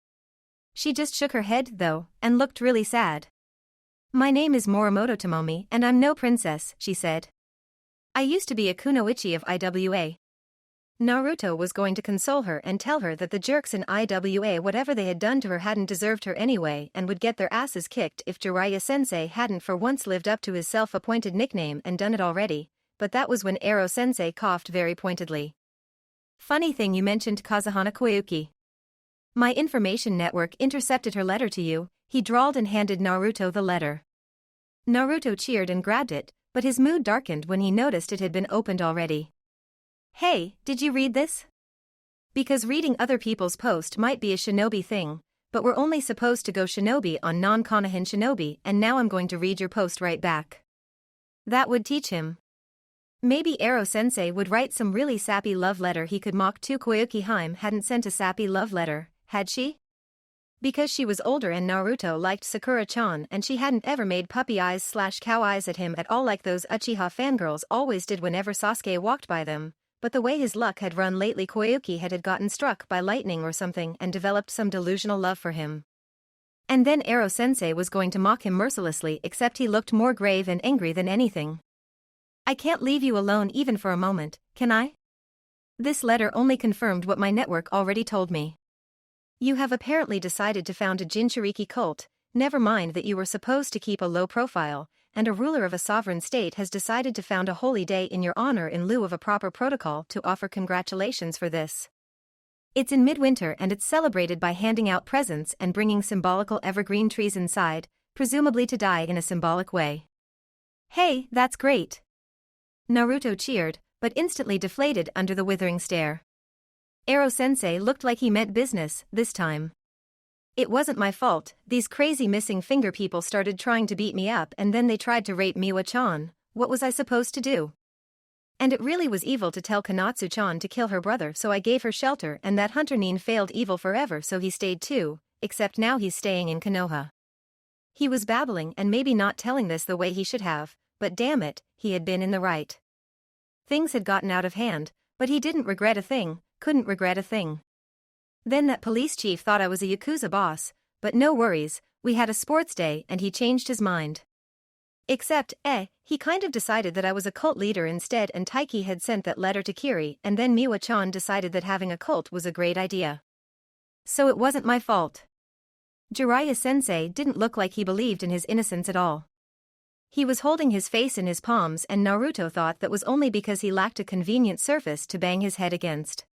S1: She just shook her head, though, and looked really sad. My name is Morimoto Tomomi and I'm no princess, she said. I used to be a kunoichi of IWA. Naruto was going to console her and tell her that the jerks in IWA, whatever they had done to her, hadn't deserved her anyway and would get their asses kicked if Jiraiya-sensei hadn't for once lived up to his self-appointed nickname and done it already, but that was when Ero-sensei coughed very pointedly. Funny thing you mentioned Kazuhana Koyuki. My information network intercepted her letter to you, he drawled and handed Naruto the letter. Naruto cheered and grabbed it, but his mood darkened when he noticed it had been opened already. Hey, did you read this? Because reading other people's post might be a shinobi thing, but we're only supposed to go shinobi on non-Konohan shinobi and now I'm going to read your post right back. That would teach him. Maybe Ero-sensei would write some really sappy love letter he could mock too. Koyuki Hime hadn't sent a sappy love letter, had she? Because she was older and Naruto liked Sakura-chan and she hadn't ever made puppy eyes/cow eyes at him at all like those Uchiha fangirls always did whenever Sasuke walked by them, but the way his luck had run lately, Koyuki had gotten struck by lightning or something and developed some delusional love for him. And then Ero-sensei was going to mock him mercilessly, except he looked more grave and angry than anything. I can't leave you alone even for a moment, can I? This letter only confirmed what my network already told me. You have apparently decided to found a Jinchuriki cult, never mind that you were supposed to keep a low profile, and a ruler of a sovereign state has decided to found a holy day in your honor in lieu of a proper protocol to offer congratulations for this. It's in midwinter and it's celebrated by handing out presents and bringing symbolical evergreen trees inside, presumably to die in a symbolic way. Hey, that's great! Naruto cheered, but instantly deflated under the withering stare. Ero-sensei looked like he meant business, this time. It wasn't my fault. These crazy missing finger people started trying to beat me up and then they tried to rape Miwa-chan. What was I supposed to do? And it really was evil to tell Konatsu-chan to kill her brother, so I gave her shelter, and that hunter Nin failed evil forever, so he stayed too, except now he's staying in Konoha. He was babbling and maybe not telling this the way he should have, but damn it, he had been in the right. Things had gotten out of hand, but he didn't regret a thing, couldn't regret a thing. Then that police chief thought I was a Yakuza boss, but no worries, we had a sports day and he changed his mind. Except, he kind of decided that I was a cult leader instead, and Taiki had sent that letter to Kiri, and then Miwa-chan decided that having a cult was a great idea. So it wasn't my fault. Jiraiya-sensei didn't look like he believed in his innocence at all. He was holding his face in his palms, and Naruto thought that was only because he lacked a convenient surface to bang his head against.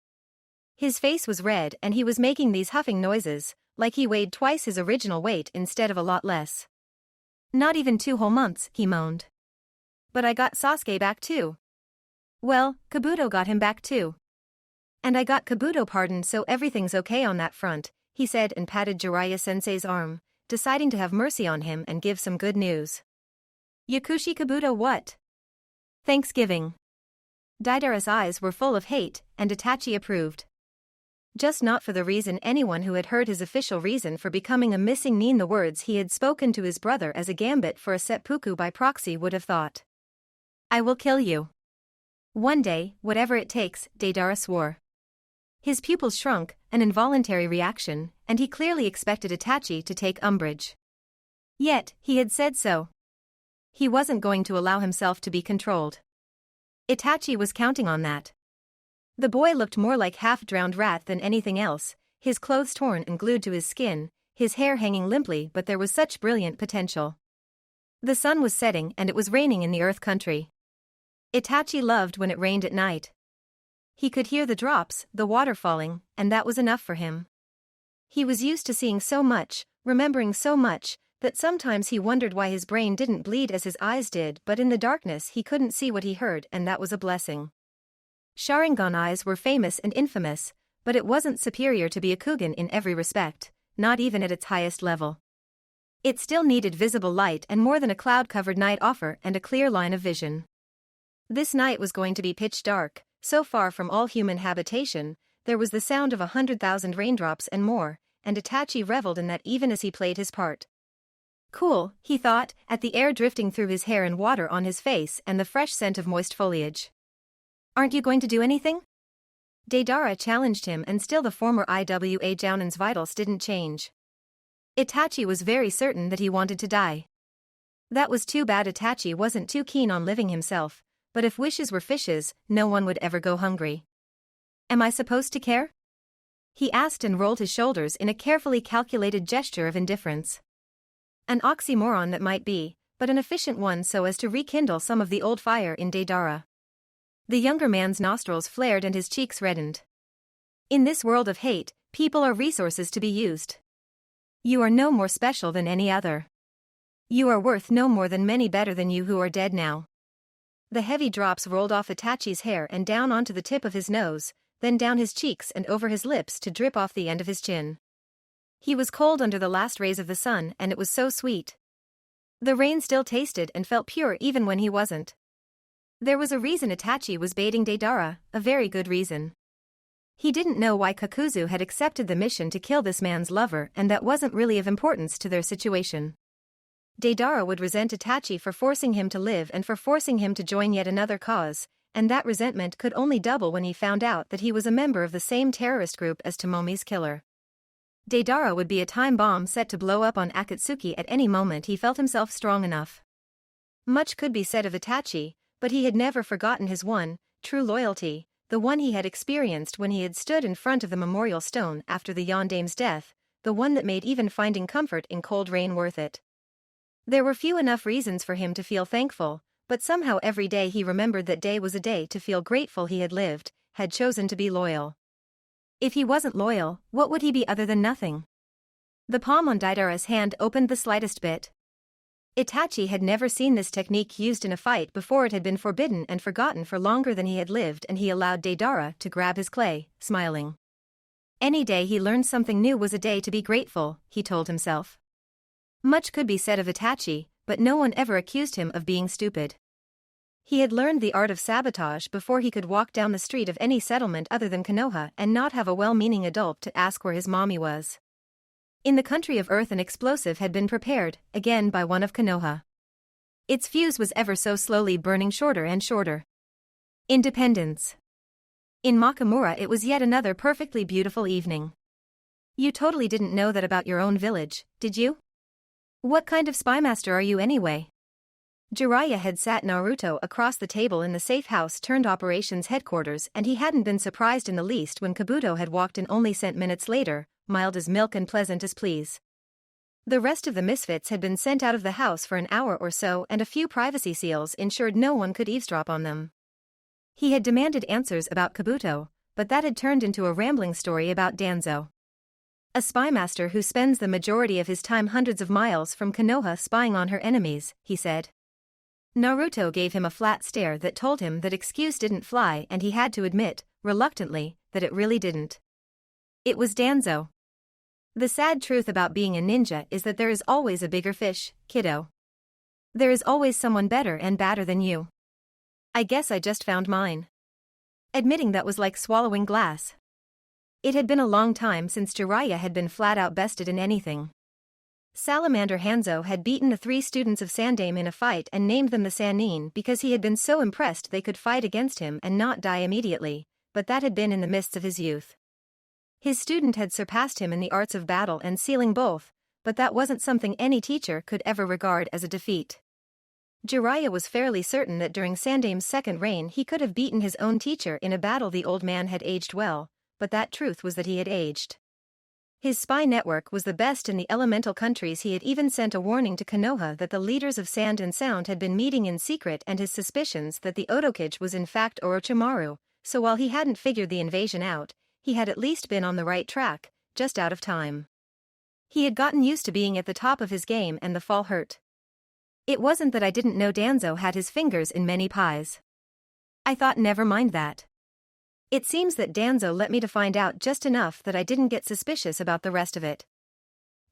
S1: His face was red and he was making these huffing noises, like he weighed twice his original weight instead of a lot less. Not even 2 whole months, he moaned. But I got Sasuke back too. Well, Kabuto got him back too. And I got Kabuto pardoned, so everything's okay on that front, he said and patted Jiraiya-sensei's arm, deciding to have mercy on him and give some good news. Yakushi Kabuto what? Thanksgiving. Deidara's eyes were full of hate, and Itachi approved. Just not for the reason anyone who had heard his official reason for becoming a missing Nin, the words he had spoken to his brother as a gambit for a seppuku by proxy, would have thought. I will kill you. One day, whatever it takes, Deidara swore. His pupils shrunk, an involuntary reaction, and he clearly expected Itachi to take umbrage. Yet, he had said so. He wasn't going to allow himself to be controlled. Itachi was counting on that. The boy looked more like half-drowned rat than anything else, his clothes torn and glued to his skin, his hair hanging limply, but there was such brilliant potential. The sun was setting and it was raining in the Earth Country. Itachi loved when it rained at night. He could hear the drops, the water falling, and that was enough for him. He was used to seeing so much, remembering so much, that sometimes he wondered why his brain didn't bleed as his eyes did, but in the darkness he couldn't see what he heard, and that was a blessing. Sharingan eyes were famous and infamous, but it wasn't superior to Byakugan in every respect, not even at its highest level. It still needed visible light and more than a cloud-covered night offer and a clear line of vision. This night was going to be pitch dark, so far from all human habitation, there was the sound of 100,000 raindrops and more, and Itachi reveled in that even as he played his part. Cool, he thought, at the air drifting through his hair and water on his face and the fresh scent of moist foliage. Aren't you going to do anything? Deidara challenged him, and still the former Iwa Jounen's vitals didn't change. Itachi was very certain that he wanted to die. That was too bad. Itachi wasn't too keen on living himself, but if wishes were fishes, no one would ever go hungry. Am I supposed to care? He asked and rolled his shoulders in a carefully calculated gesture of indifference. An oxymoron that might be, but an efficient one so as to rekindle some of the old fire in Deidara. The younger man's nostrils flared and his cheeks reddened. In this world of hate, people are resources to be used. You are no more special than any other. You are worth no more than many better than you who are dead now. The heavy drops rolled off Itachi's hair and down onto the tip of his nose, then down his cheeks and over his lips to drip off the end of his chin. He was cold under the last rays of the sun, and it was so sweet. The rain still tasted and felt pure even when he wasn't. There was a reason Itachi was baiting Deidara, a very good reason. He didn't know why Kakuzu had accepted the mission to kill this man's lover, and that wasn't really of importance to their situation. Deidara would resent Itachi for forcing him to live and for forcing him to join yet another cause, and that resentment could only double when he found out that he was a member of the same terrorist group as Tomomi's killer. Deidara would be a time bomb set to blow up on Akatsuki at any moment. He felt himself strong enough. Much could be said of Itachi, but he had never forgotten his one, true loyalty, the one he had experienced when he had stood in front of the memorial stone after the Yondame's death, the one that made even finding comfort in cold rain worth it. There were few enough reasons for him to feel thankful, but somehow every day he remembered that day was a day to feel grateful he had lived, had chosen to be loyal. If he wasn't loyal, what would he be other than nothing? The palm on Deidara's hand opened the slightest bit. Itachi had never seen this technique used in a fight before. It had been forbidden and forgotten for longer than he had lived, and he allowed Deidara to grab his clay, smiling. Any day he learned something new was a day to be grateful, he told himself. Much could be said of Itachi, but no one ever accused him of being stupid. He had learned the art of sabotage before he could walk down the street of any settlement other than Konoha and not have a well-meaning adult to ask where his mommy was. In the country of Earth an explosive had been prepared, again by one of Konoha. Its fuse was ever so slowly burning shorter and shorter. Independence. In Makamura it was yet another perfectly beautiful evening. You totally didn't know that about your own village, did you? What kind of spymaster are you anyway? Jiraiya had sat Naruto across the table in the safe house turned operations headquarters, and he hadn't been surprised in the least when Kabuto had walked in only sent minutes later, mild as milk and pleasant as please. The rest of the misfits had been sent out of the house for an hour or so, and a few privacy seals ensured no one could eavesdrop on them. He had demanded answers about Kabuto, but that had turned into a rambling story about Danzo. A spymaster who spends the majority of his time hundreds of miles from Konoha spying on her enemies, he said. Naruto gave him a flat stare that told him that excuse didn't fly, and he had to admit, reluctantly, that it really didn't. It was Danzo. The sad truth about being a ninja is that there is always a bigger fish, kiddo. There is always someone better and badder than you. I guess I just found mine. Admitting that was like swallowing glass. It had been a long time since Jiraiya had been flat-out bested in anything. Salamander Hanzo had beaten the 3 students of Sandaime in a fight and named them the Sannin because he had been so impressed they could fight against him and not die immediately, but that had been in the mists of his youth. His student had surpassed him in the arts of battle and sealing both, but that wasn't something any teacher could ever regard as a defeat. Jiraiya was fairly certain that during Sandaime's second reign he could have beaten his own teacher in a battle. The old man had aged well, but that truth was that he had aged. His spy network was the best in the elemental countries. He had even sent a warning to Konoha that the leaders of Sand and Sound had been meeting in secret, and his suspicions that the Otokage was in fact Orochimaru, so while he hadn't figured the invasion out, he had at least been on the right track, just out of time. He had gotten used to being at the top of his game, and the fall hurt. It wasn't that I didn't know Danzo had his fingers in many pies. I thought never mind that. It seems that Danzo let me to find out just enough that I didn't get suspicious about the rest of it.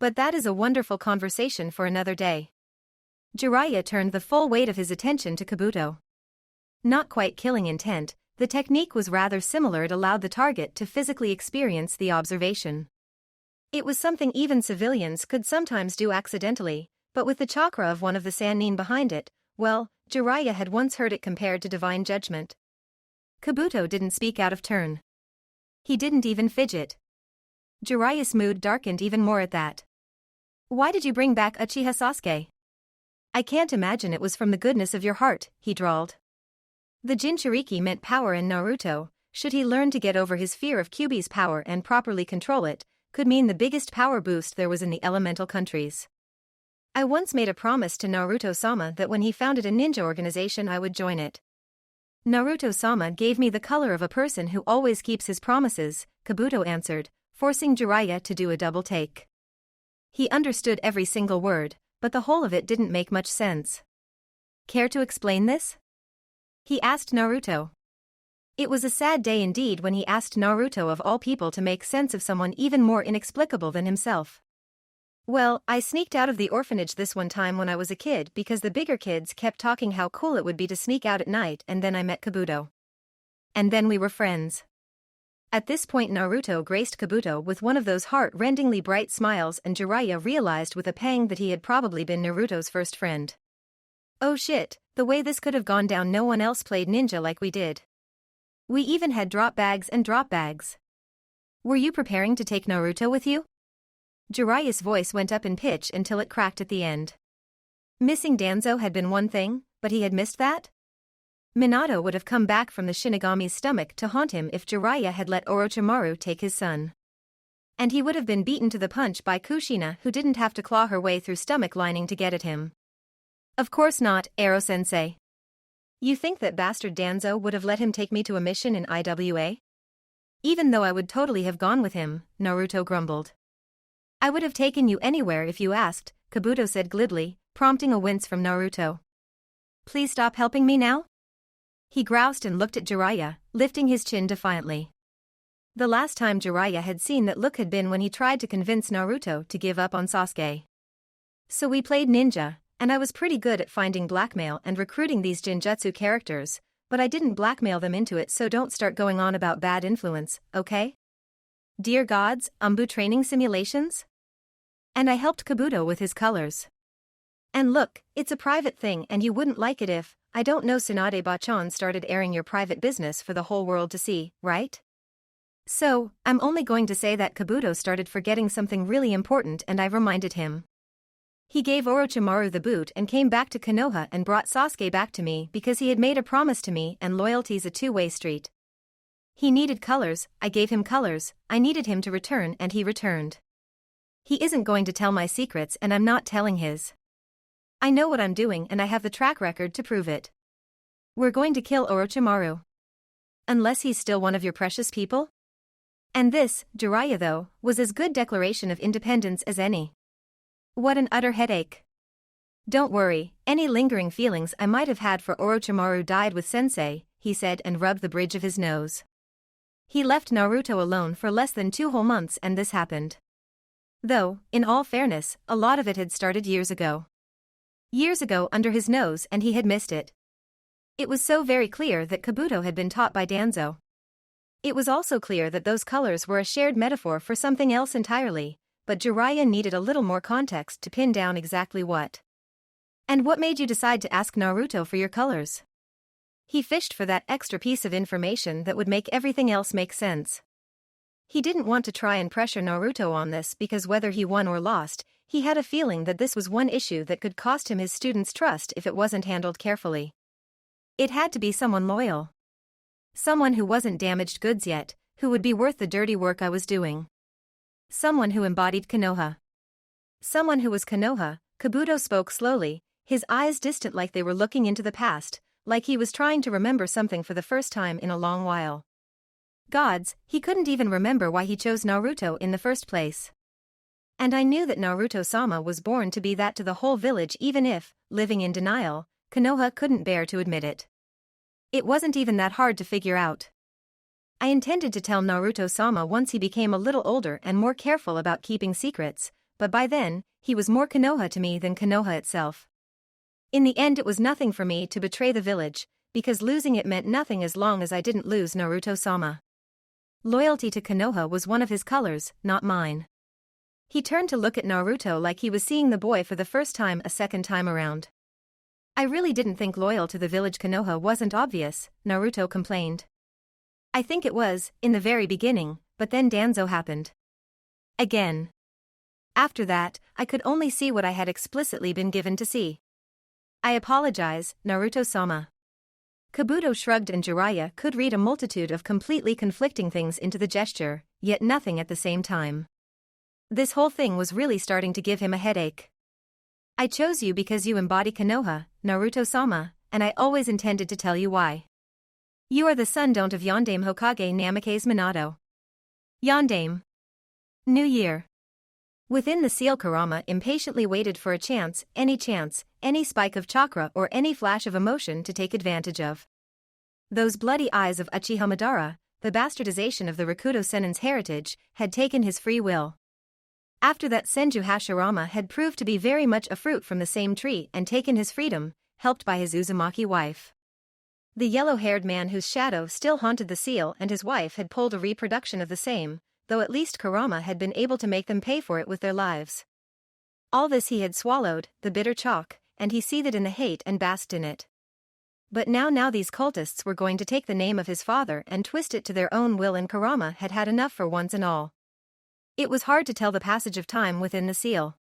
S1: But that is a wonderful conversation for another day. Jiraiya turned the full weight of his attention to Kabuto. Not quite killing intent, the technique was rather similar. It allowed the target to physically experience the observation. It was something even civilians could sometimes do accidentally, but with the chakra of one of the Sannin behind it, well, Jiraiya had once heard it compared to divine judgment. Kabuto didn't speak out of turn. He didn't even fidget. Jiraiya's mood darkened even more at that. Why did you bring back Uchiha Sasuke? I can't imagine it was from the goodness of your heart, he drawled. The Jinchuriki meant power, and Naruto, should he learn to get over his fear of Kyuubi's power and properly control it, could mean the biggest power boost there was in the elemental countries. I once made a promise to Naruto-sama that when he founded a ninja organization I would join it. Naruto-sama gave me the color of a person who always keeps his promises, Kabuto answered, forcing Jiraiya to do a double take. He understood every single word, but the whole of it didn't make much sense. Care to explain this? He asked Naruto. It was a sad day indeed when he asked Naruto of all people to make sense of someone even more inexplicable than himself. Well, I sneaked out of the orphanage this one time when I was a kid because the bigger kids kept talking how cool it would be to sneak out at night, and then I met Kabuto. And then we were friends. At this point Naruto graced Kabuto with one of those heart-rendingly bright smiles, and Jiraiya realized with a pang that he had probably been Naruto's first friend. Oh shit, the way this could have gone down, no one else played ninja like we did. We even had drop bags and drop bags. Were you preparing to take Naruto with you? Jiraiya's voice went up in pitch until it cracked at the end. Missing Danzo had been one thing, but he had missed that? Minato would have come back from the Shinigami's stomach to haunt him if Jiraiya had let Orochimaru take his son. And he would have been beaten to the punch by Kushina, who didn't have to claw her way through stomach lining to get at him. Of course not, Ero-sensei. You think that bastard Danzo would have let him take me to a mission in IWA? Even though I would totally have gone with him, Naruto grumbled. I would have taken you anywhere if you asked, Kabuto said glibly, prompting a wince from Naruto. Please stop helping me now? He groused and looked at Jiraiya, lifting his chin defiantly. The last time Jiraiya had seen that look had been when he tried to convince Naruto to give up on Sasuke. So we played ninja, and I was pretty good at finding blackmail and recruiting these Jinjutsu characters, but I didn't blackmail them into it, so don't start going on about bad influence, okay? Dear gods, Umbu training simulations? And I helped Kabuto with his colors. And look, it's a private thing and you wouldn't like it if, I don't know, Tsunade Bachan started airing your private business for the whole world to see, right? So, I'm only going to say that Kabuto started forgetting something really important and I reminded him. He gave Orochimaru the boot and came back to Konoha and brought Sasuke back to me because he had made a promise to me and loyalty's a two-way street. He needed colors, I gave him colors, I needed him to return and he returned. He isn't going to tell my secrets and I'm not telling his. I know what I'm doing and I have the track record to prove it. We're going to kill Orochimaru. Unless he's still one of your precious people? And this, Jiraiya though, was as good declaration of independence as any. What an utter headache. Don't worry, any lingering feelings I might have had for Orochimaru died with sensei, he said and rubbed the bridge of his nose. He left Naruto alone for less than 2 whole months and this happened. Though, in all fairness, a lot of it had started years ago. Years ago under his nose and he had missed it. It was so very clear that Kabuto had been taught by Danzo. It was also clear that those colors were a shared metaphor for something else entirely, but Jiraiya needed a little more context to pin down exactly what. And what made you decide to ask Naruto for your colors? He fished for that extra piece of information that would make everything else make sense. He didn't want to try and pressure Naruto on this because whether he won or lost, he had a feeling that this was one issue that could cost him his students' trust if it wasn't handled carefully. It had to be someone loyal. Someone who wasn't damaged goods yet, who would be worth the dirty work I was doing. Someone who embodied Konoha. Someone who was Konoha. Kabuto spoke slowly, his eyes distant like they were looking into the past, like he was trying to remember something for the first time in a long while. Gods, he couldn't even remember why he chose Naruto in the first place. And I knew that Naruto-sama was born to be that to the whole village even if, living in denial, Konoha couldn't bear to admit it. It wasn't even that hard to figure out. I intended to tell Naruto-sama once he became a little older and more careful about keeping secrets, but by then, he was more Konoha to me than Konoha itself. In the end it was nothing for me to betray the village, because losing it meant nothing as long as I didn't lose Naruto-sama. Loyalty to Konoha was one of his colors, not mine. He turned to look at Naruto like he was seeing the boy for the first time a second time around. I really didn't think loyal to the village Konoha wasn't obvious, Naruto complained. I think it was, in the very beginning, but then Danzo happened. Again. After that, I could only see what I had explicitly been given to see. I apologize, Naruto-sama. Kabuto shrugged and Jiraiya could read a multitude of completely conflicting things into the gesture, yet nothing at the same time. This whole thing was really starting to give him a headache. I chose you because you embody Konoha, Naruto-sama, and I always intended to tell you why. You are the son don't of Yondaime Hokage Namake's Minato. Yondaime. New Year. Within the seal Kurama impatiently waited for a chance, any spike of chakra or any flash of emotion to take advantage of. Those bloody eyes of Uchiha Madara, the bastardization of the Rakuto Senin's heritage, had taken his free will. After that Senju Hashirama had proved to be very much a fruit from the same tree and taken his freedom, helped by his Uzumaki wife. The yellow-haired man whose shadow still haunted the seal and his wife had pulled a reproduction of the same, though at least Kurama had been able to make them pay for it with their lives. All this he had swallowed, the bitter chalk, and he seethed in the hate and basked in it. But now these cultists were going to take the name of his father and twist it to their own will, and Kurama had had enough for once and all. It was hard to tell the passage of time within the seal.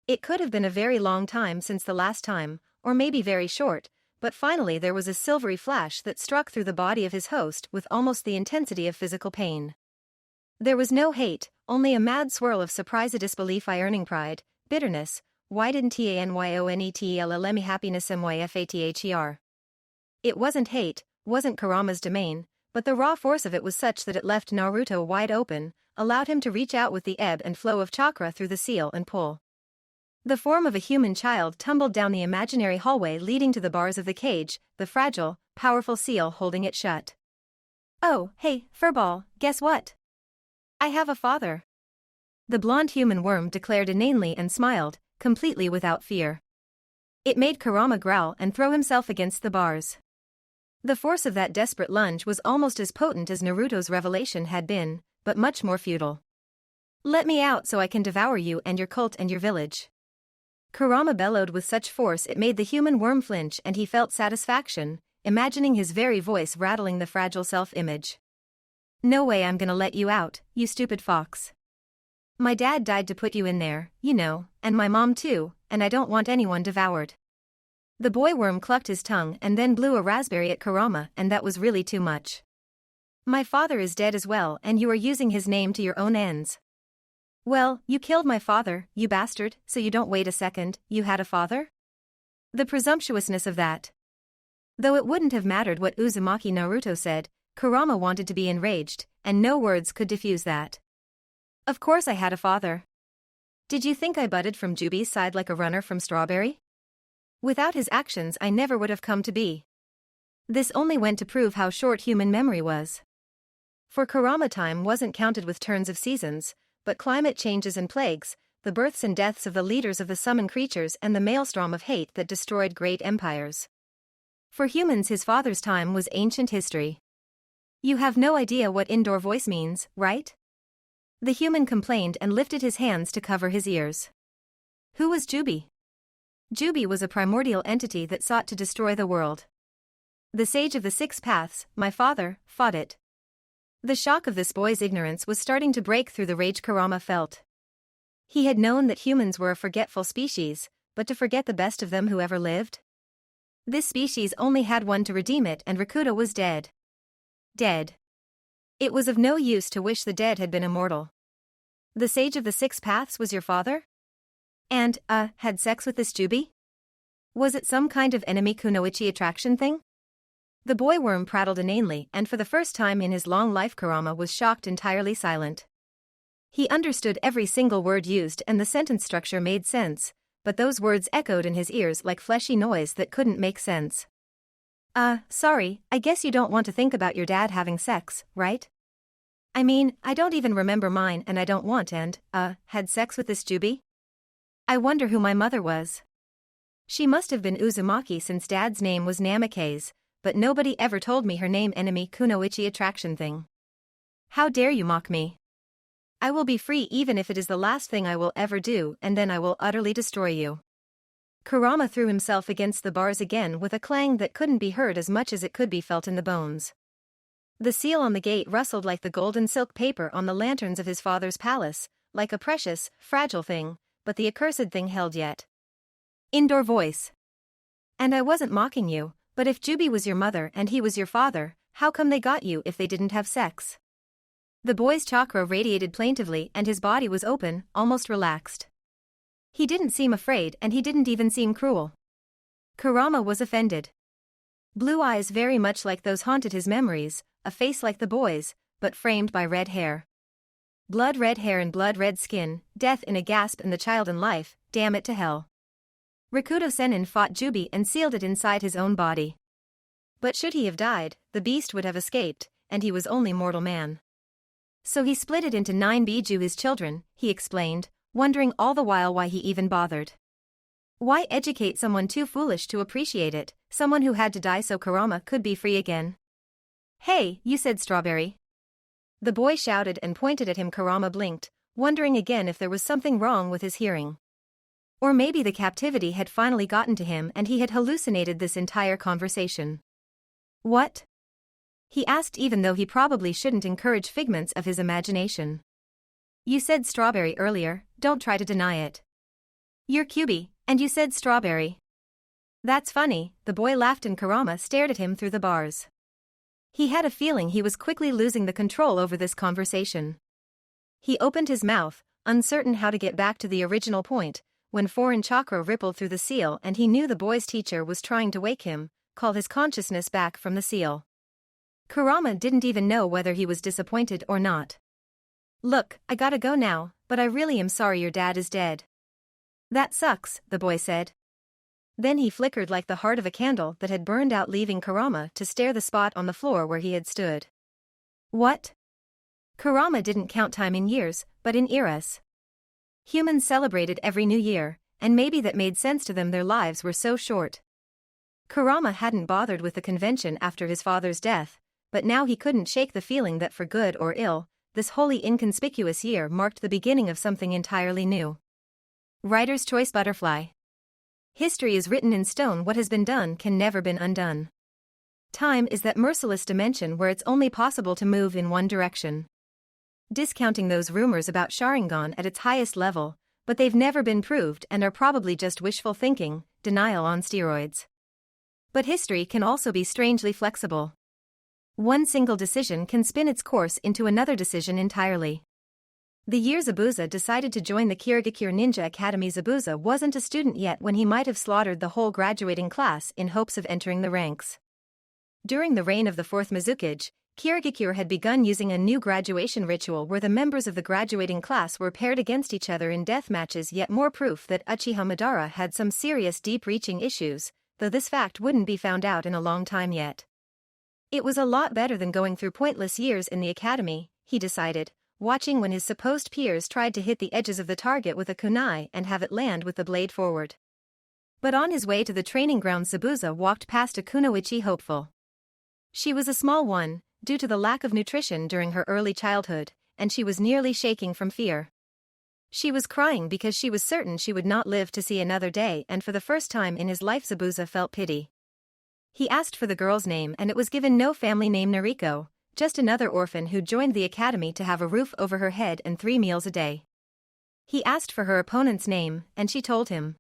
S1: It could have been a very long time since the last time, or maybe very short, but finally there was a silvery flash that struck through the body of his host with almost the intensity of physical pain. There was no hate, only a mad swirl of surprise, a disbelief, yearning, pride, bitterness, why didn't Tanyonetellme happiness myfather. It wasn't hate, wasn't Kurama's domain, but the raw force of it was such that it left Naruto wide open, allowed him to reach out with the ebb and flow of chakra through the seal and pull. The form of a human child tumbled down the imaginary hallway leading to the bars of the cage, the fragile, powerful seal holding it shut. Oh, hey, Furball, guess what? I have a father. The blonde human worm declared inanely and smiled, completely without fear. It made Kurama growl and throw himself against the bars. The force of that desperate lunge was almost as potent as Naruto's revelation had been, but much more futile. Let me out so I can devour you and your cult and your village. Kurama bellowed with such force it made the human worm flinch, and he felt satisfaction, imagining his very voice rattling the fragile self-image. No way I'm gonna let you out, you stupid fox. My dad died to put you in there, you know, and my mom too, and I don't want anyone devoured. The boy worm clucked his tongue and then blew a raspberry at Kurama, and that was really too much. My father is dead as well, and you are using his name to your own ends. Well, you killed my father, you bastard, so you don't wait a second, you had a father? The presumptuousness of that. Though it wouldn't have mattered what Uzumaki Naruto said, Kurama wanted to be enraged, and no words could diffuse that. Of course I had a father. Did you think I butted from Juby's side like a runner from Strawberry? Without his actions I never would have come to be. This only went to prove how short human memory was. For Kurama, time wasn't counted with turns of seasons, but climate changes and plagues, the births and deaths of the leaders of the summon creatures, and the maelstrom of hate that destroyed great empires. For humans, his father's time was ancient history. You have no idea what indoor voice means, right? The human complained and lifted his hands to cover his ears. Who was Juby? Juby was a primordial entity that sought to destroy the world. The sage of the six paths, my father, fought it. The shock of this boy's ignorance was starting to break through the rage Kurama felt. He had known that humans were a forgetful species, but to forget the best of them who ever lived? This species only had one to redeem it, and Rakuto was dead. Dead. It was of no use to wish the dead had been immortal. The sage of the six paths was your father? And, had sex with this Juby? Was it some kind of enemy kunoichi attraction thing? The boy worm prattled inanely, and for the first time in his long life Kurama was shocked entirely silent. He understood every single word used and the sentence structure made sense, but those words echoed in his ears like fleshy noise that couldn't make sense. Sorry, I guess you don't want to think about your dad having sex, right? I mean, I don't even remember mine, and I don't want and, had sex with this Juby? I wonder who my mother was. She must have been Uzumaki since dad's name was Namikaze, but nobody ever told me her name enemy kunoichi attraction thing. How dare you mock me? I will be free even if it is the last thing I will ever do, and then I will utterly destroy you. Kurama threw himself against the bars again with a clang that couldn't be heard as much as it could be felt in the bones. The seal on the gate rustled like the golden silk paper on the lanterns of his father's palace, like a precious, fragile thing, but the accursed thing held yet. Indoor voice. And I wasn't mocking you, but if Juby was your mother and he was your father, how come they got you if they didn't have sex? The boy's chakra radiated plaintively and his body was open, almost relaxed. He didn't seem afraid and he didn't even seem cruel. Kurama was offended. Blue eyes very much like those haunted his memories, a face like the boy's, but framed by red hair. Blood red hair and blood red skin, death in a gasp and the child in life, damn it to hell. Rakuto Sennin fought Juby and sealed it inside his own body. But should he have died, the beast would have escaped, and he was only mortal man. So he split it into 9 Biju, his children, he explained, wondering all the while why he even bothered. Why educate someone too foolish to appreciate it, someone who had to die so Kurama could be free again? Hey, you said Strawberry. The boy shouted and pointed at him. Kurama blinked, wondering again if there was something wrong with his hearing. Or maybe the captivity had finally gotten to him and he had hallucinated this entire conversation. What? He asked, even though he probably shouldn't encourage figments of his imagination. You said Strawberry earlier, don't try to deny it. You're Kyubi, and you said Strawberry. That's funny, the boy laughed and Kurama stared at him through the bars. He had a feeling he was quickly losing the control over this conversation. He opened his mouth, uncertain how to get back to the original point, when foreign chakra rippled through the seal and he knew the boy's teacher was trying to wake him, call his consciousness back from the seal. Kurama didn't even know whether he was disappointed or not. Look, I gotta go now, but I really am sorry your dad is dead. That sucks, the boy said. Then he flickered like the heart of a candle that had burned out, leaving Kurama to stare the spot on the floor where he had stood. What? Kurama didn't count time in years, but in eras. Humans celebrated every new year, and maybe that made sense to them, their lives were so short. Kurama hadn't bothered with the convention after his father's death, but now he couldn't shake the feeling that for good or ill, this wholly inconspicuous year marked the beginning of something entirely new. Writer's Choice Butterfly. History is written in stone. What has been done can never be undone. Time is that merciless dimension where it's only possible to move in one direction. Discounting those rumors about Sharingan at its highest level, but they've never been proved and are probably just wishful thinking, denial on steroids. But history can also be strangely flexible. One single decision can spin its course into another decision entirely. The year Zabuza decided to join the Kirigakure Ninja Academy. Zabuza wasn't a student yet when he might have slaughtered the whole graduating class in hopes of entering the ranks. During the reign of the fourth Mizukage, Kirigakure had begun using a new graduation ritual where the members of the graduating class were paired against each other in death matches, yet more proof that Uchiha Madara had some serious deep-reaching issues, though this fact wouldn't be found out in a long time yet. It was a lot better than going through pointless years in the academy, he decided, watching when his supposed peers tried to hit the edges of the target with a kunai and have it land with the blade forward. But on his way to the training grounds, Zabuza walked past a kunoichi hopeful. She was a small one, due to the lack of nutrition during her early childhood, and she was nearly shaking from fear. She was crying because she was certain she would not live to see another day, and for the first time in his life Zabuza felt pity. He asked for the girl's name and it was given. No family name. Nariko, just another orphan who joined the academy to have a roof over her head and 3 meals a day. He asked for her opponent's name, and she told him.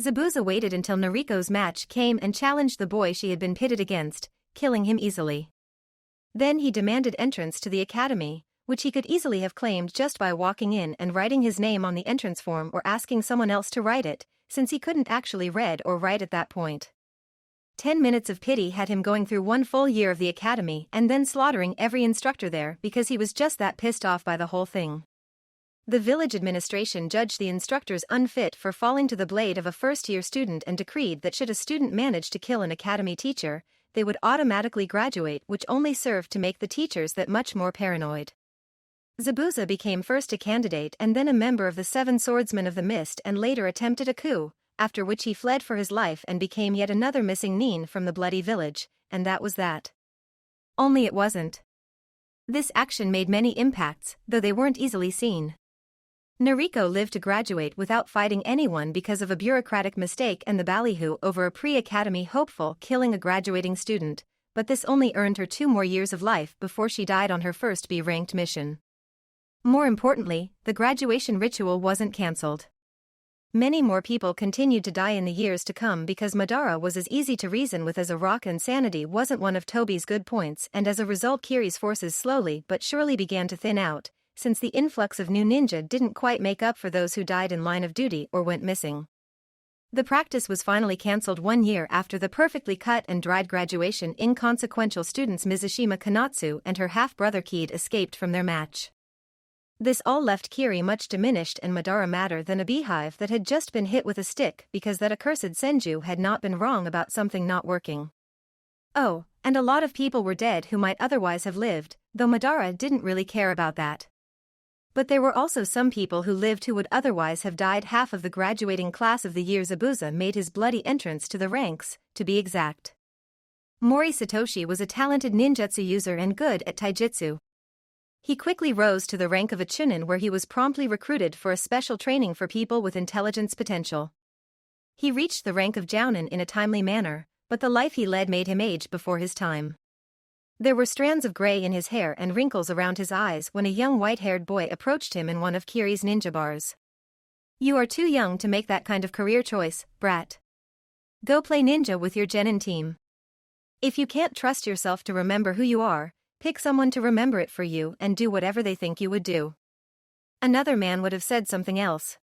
S1: Zabuza waited until Nariko's match came and challenged the boy she had been pitted against, killing him easily. Then he demanded entrance to the academy, which he could easily have claimed just by walking in and writing his name on the entrance form or asking someone else to write it, since he couldn't actually read or write at that point. 10 minutes of pity had him going through 1 full year of the academy and then slaughtering every instructor there because he was just that pissed off by the whole thing. The village administration judged the instructors unfit for falling to the blade of a first-year student and decreed that should a student manage to kill an academy teacher, they would automatically graduate, which only served to make the teachers that much more paranoid. Zabuza became first a candidate and then a member of the 7 Swordsmen of the Mist and later attempted a coup, after which he fled for his life and became yet another missing nin from the bloody village, and that was that. Only it wasn't. This action made many impacts, though they weren't easily seen. Nariko lived to graduate without fighting anyone because of a bureaucratic mistake and the ballyhoo over a pre-academy hopeful killing a graduating student, but this only earned her 2 more years of life before she died on her first B-ranked mission. More importantly, the graduation ritual wasn't cancelled. Many more people continued to die in the years to come because Madara was as easy to reason with as a rock and sanity wasn't one of Tobi's good points, and as a result Kiri's forces slowly but surely began to thin out, since the influx of new ninja didn't quite make up for those who died in line of duty or went missing. The practice was finally cancelled 1 year after the perfectly cut and dried graduation. Inconsequential students Mizushima Kanatsu and her half-brother Kid escaped from their match. This all left Kiri much diminished and Madara madder than a beehive that had just been hit with a stick because that accursed Senju had not been wrong about something not working. Oh, and a lot of people were dead who might otherwise have lived, though Madara didn't really care about that. But there were also some people who lived who would otherwise have died. Half of the graduating class of the year Zabuza made his bloody entrance to the ranks, to be exact. Mori Satoshi was a talented ninjutsu user and good at taijutsu. He quickly rose to the rank of a chunin where he was promptly recruited for a special training for people with intelligence potential. He reached the rank of jounin in a timely manner, but the life he led made him age before his time. There were strands of gray in his hair and wrinkles around his eyes when a young white-haired boy approached him in one of Kiri's ninja bars. "You are too young to make that kind of career choice, brat. Go play ninja with your genin team. If you can't trust yourself to remember who you are, pick someone to remember it for you and do whatever they think you would do." Another man would have said something else.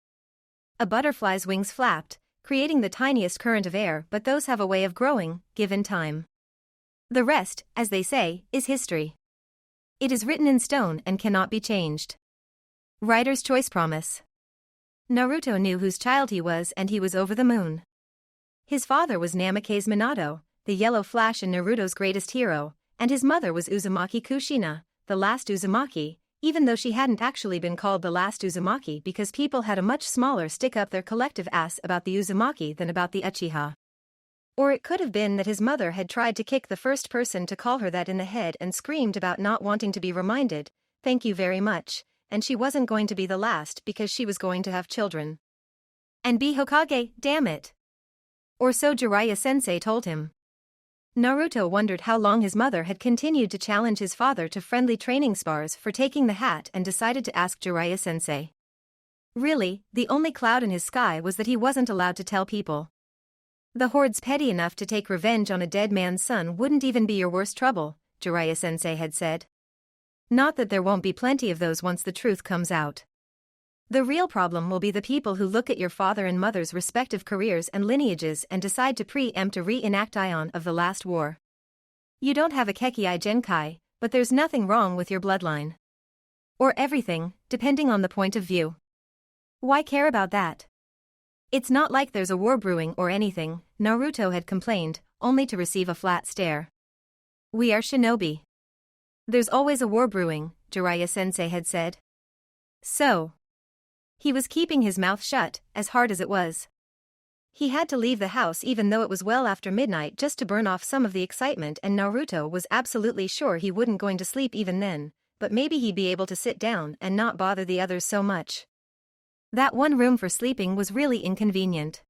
S1: A butterfly's wings flapped, creating the tiniest current of air, but those have a way of growing, given time. The rest, as they say, is history. It is written in stone and cannot be changed. Writer's Choice Promise. Naruto knew whose child he was and he was over the moon. His father was Namake's Minato, the yellow flash and Naruto's greatest hero, and his mother was Uzumaki Kushina, the last Uzumaki, even though she hadn't actually been called the last Uzumaki because people had a much smaller stick up their collective ass about the Uzumaki than about the Uchiha. Or it could have been that his mother had tried to kick the first person to call her that in the head and screamed about not wanting to be reminded, "Thank you very much," and she wasn't going to be the last because she was going to have children. And be Hokage, damn it. Or so Jiraiya-sensei told him. Naruto wondered how long his mother had continued to challenge his father to friendly training spars for taking the hat and decided to ask Jiraiya-sensei. Really, the only cloud in his sky was that he wasn't allowed to tell people. The horde's petty enough to take revenge on a dead man's son wouldn't even be your worst trouble, Jiraiya-sensei had said. Not that there won't be plenty of those once the truth comes out. The real problem will be the people who look at your father and mother's respective careers and lineages and decide to preempt a reenact Ion of the last war. You don't have a Kekii Genkai, but there's nothing wrong with your bloodline. Or everything, depending on the point of view. Why care about that? It's not like there's a war brewing or anything, Naruto had complained, only to receive a flat stare. We are shinobi. There's always a war brewing, Jiraiya-sensei had said. So. He was keeping his mouth shut, as hard as it was. He had to leave the house even though it was well after midnight just to burn off some of the excitement, and Naruto was absolutely sure he wouldn't going to sleep even then, but maybe he'd be able to sit down and not bother the others so much. That one room for sleeping was really inconvenient.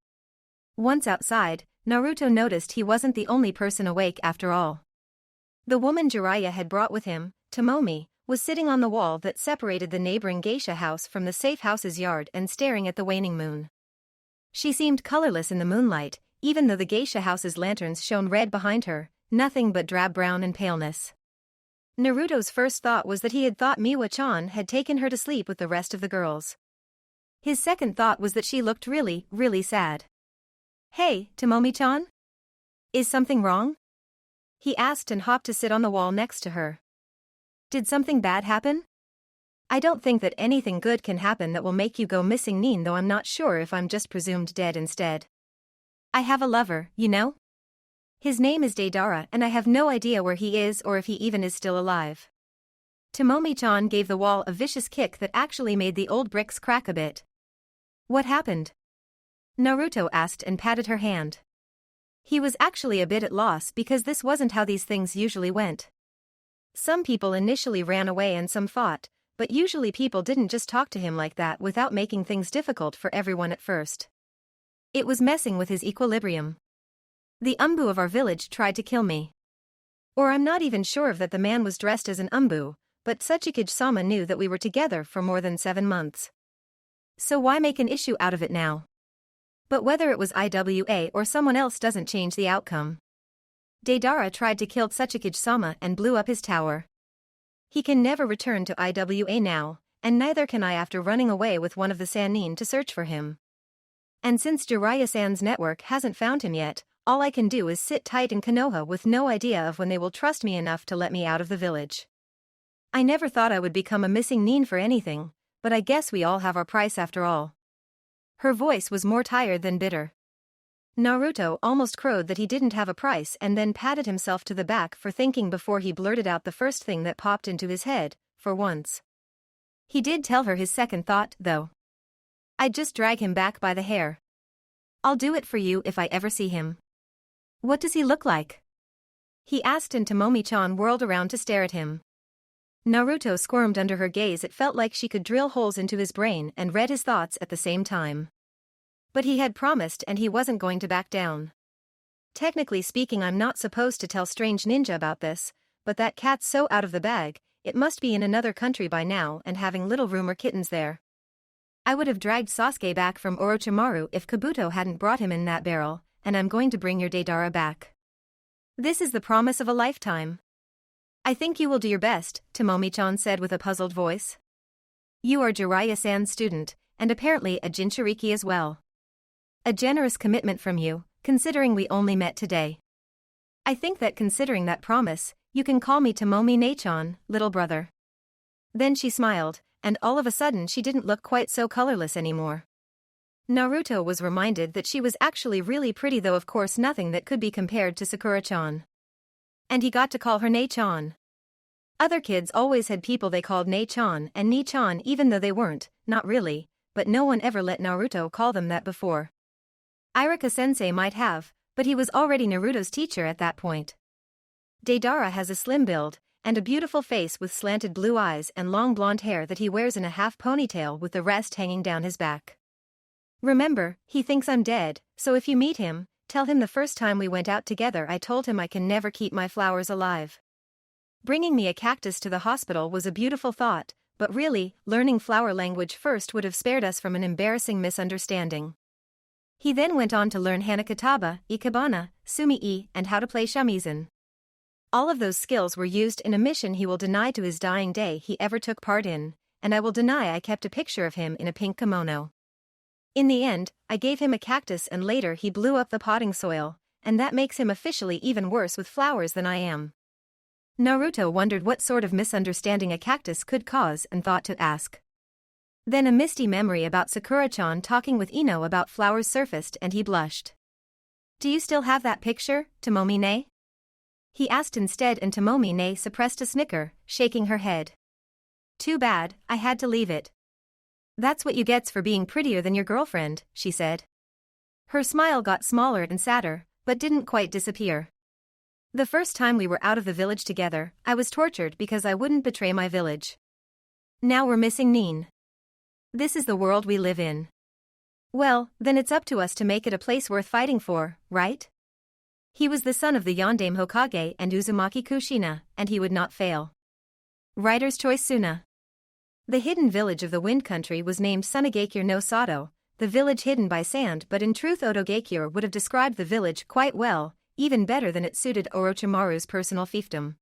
S1: Once outside, Naruto noticed he wasn't the only person awake after all. The woman Jiraiya had brought with him, Tomomi, was sitting on the wall that separated the neighboring geisha house from the safe house's yard and staring at the waning moon. She seemed colorless in the moonlight, even though the geisha house's lanterns shone red behind her, nothing but drab brown and paleness. Naruto's first thought was that he had thought Miwa-chan had taken her to sleep with the rest of the girls. His second thought was that she looked really, really sad. Hey, Tomomi-chan? Is something wrong? He asked and hopped to sit on the wall next to her. Did something bad happen? I don't think that anything good can happen that will make you go missing, though I'm not sure if I'm just presumed dead instead. I have a lover, you know? His name is Deidara and I have no idea where he is or if he even is still alive. Tomomi-chan gave the wall a vicious kick that actually made the old bricks crack a bit. What happened? Naruto asked and patted her hand. He was actually a bit at loss because this wasn't how these things usually went. Some people initially ran away and some fought, but usually people didn't just talk to him like that without making things difficult for everyone at first. It was messing with his equilibrium. The umbu of our village tried to kill me. Or I'm not even sure if that the man was dressed as an umbu, but Tsuchikage-sama knew that we were together for more than 7 months. So why make an issue out of it now? But whether it was IWA or someone else doesn't change the outcome. Deidara tried to kill Tsuchikage-sama and blew up his tower. He can never return to IWA now, and neither can I after running away with one of the Sannin to search for him. And since Jiraiya-san's network hasn't found him yet, all I can do is sit tight in Konoha with no idea of when they will trust me enough to let me out of the village. I never thought I would become a missing nin for anything, but I guess we all have our price after all. Her voice was more tired than bitter. Naruto almost crowed that he didn't have a price and then patted himself to the back for thinking before he blurted out the first thing that popped into his head, for once. He did tell her his second thought, though. I'd just drag him back by the hair. I'll do it for you if I ever see him. What does he look like? He asked and Tomomi-chan whirled around to stare at him. Naruto squirmed under her gaze. It felt like she could drill holes into his brain and read his thoughts at the same time. But he had promised and he wasn't going to back down. Technically speaking, I'm not supposed to tell Strange Ninja about this, but that cat's so out of the bag, it must be in another country by now and having little rumor kittens there. I would have dragged Sasuke back from Orochimaru if Kabuto hadn't brought him in that barrel, and I'm going to bring your Deidara back. This is the promise of a lifetime. I think you will do your best, Tomomi-chan said with a puzzled voice. You are Jiraiya-san's student, and apparently a Jinchuriki as well. A generous commitment from you, considering we only met today. I think that considering that promise, you can call me Tomomi-ne-chan, little brother. Then she smiled, and all of a sudden she didn't look quite so colorless anymore. Naruto was reminded that she was actually really pretty, though of course nothing that could be compared to Sakura-chan. And he got to call her Ne-chan. Other kids always had people they called Ne-chan and Ni-chan even though they weren't, not really, but no one ever let Naruto call them that before. Iruka-sensei might have, but he was already Naruto's teacher at that point. Deidara has a slim build, and a beautiful face with slanted blue eyes and long blonde hair that he wears in a half ponytail with the rest hanging down his back. Remember, he thinks I'm dead, so if you meet him, tell him the first time we went out together I told him I can never keep my flowers alive. Bringing me a cactus to the hospital was a beautiful thought, but really, learning flower language first would have spared us from an embarrassing misunderstanding. He then went on to learn Hanakataba, Ikebana, Sumi-e, and how to play shamisen. All of those skills were used in a mission he will deny to his dying day he ever took part in, and I will deny I kept a picture of him in a pink kimono. In the end, I gave him a cactus and later he blew up the potting soil, and that makes him officially even worse with flowers than I am. Naruto wondered what sort of misunderstanding a cactus could cause and thought to ask. Then a misty memory about Sakura-chan talking with Ino about flowers surfaced and he blushed. Do you still have that picture, Tomomi-ne? He asked instead and Tomomi-ne suppressed a snicker, shaking her head. Too bad, I had to leave it. That's what you get for being prettier than your girlfriend, she said. Her smile got smaller and sadder, but didn't quite disappear. The first time we were out of the village together, I was tortured because I wouldn't betray my village. Now we're missing Nin. This is the world we live in. Well, then it's up to us to make it a place worth fighting for, right? He was the son of the Yondaime Hokage and Uzumaki Kushina, and he would not fail. Writer's choice Suna. The hidden village of the Wind Country was named Sunagakure no Sato, the village hidden by sand, but in truth Otogakure would have described the village quite well, even better than it suited Orochimaru's personal fiefdom.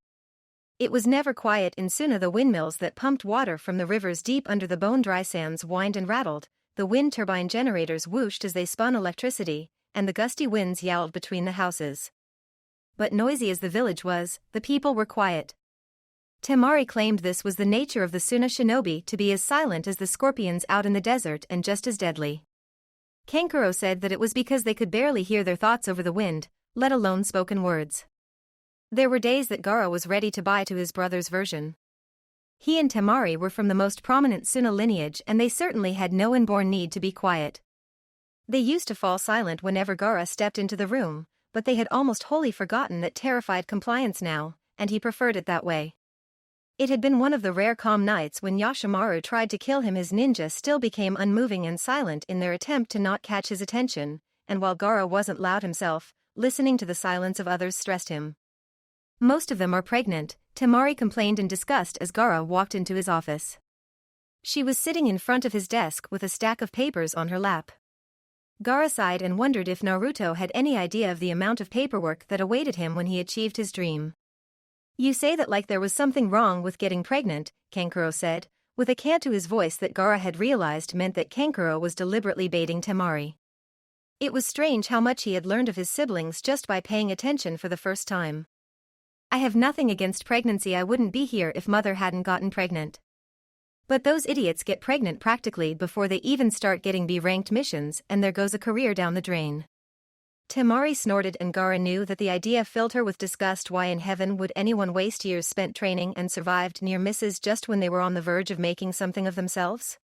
S1: It was never quiet in Suna. The windmills that pumped water from the rivers deep under the bone-dry sands whined and rattled, the wind turbine generators whooshed as they spun electricity, and the gusty winds yowled between the houses. But noisy as the village was, the people were quiet. Temari claimed this was the nature of the Suna shinobi to be as silent as the scorpions out in the desert and just as deadly. Kankuro said that it was because they could barely hear their thoughts over the wind, let alone spoken words. There were days that Gaara was ready to buy to his brother's version. He and Temari were from the most prominent Suna lineage and they certainly had no inborn need to be quiet. They used to fall silent whenever Gaara stepped into the room, but they had almost wholly forgotten that terrified compliance now, and he preferred it that way. It had been one of the rare calm nights when Yashimaru tried to kill him. His ninja still became unmoving and silent in their attempt to not catch his attention, and while Gaara wasn't loud himself, listening to the silence of others stressed him. Most of them are pregnant, Temari complained in disgust as Gaara walked into his office. She was sitting in front of his desk with a stack of papers on her lap. Gaara sighed and wondered if Naruto had any idea of the amount of paperwork that awaited him when he achieved his dream. You say that like there was something wrong with getting pregnant, Kankuro said, with a cant to his voice that Gaara had realized meant that Kankuro was deliberately baiting Temari. It was strange how much he had learned of his siblings just by paying attention for the first time. I have nothing against pregnancy. I wouldn't be here if mother hadn't gotten pregnant. But those idiots get pregnant practically before they even start getting B-ranked missions and there goes a career down the drain. Temari snorted and Gaara knew that the idea filled her with disgust. Why in heaven would anyone waste years spent training and survived near misses just when they were on the verge of making something of themselves?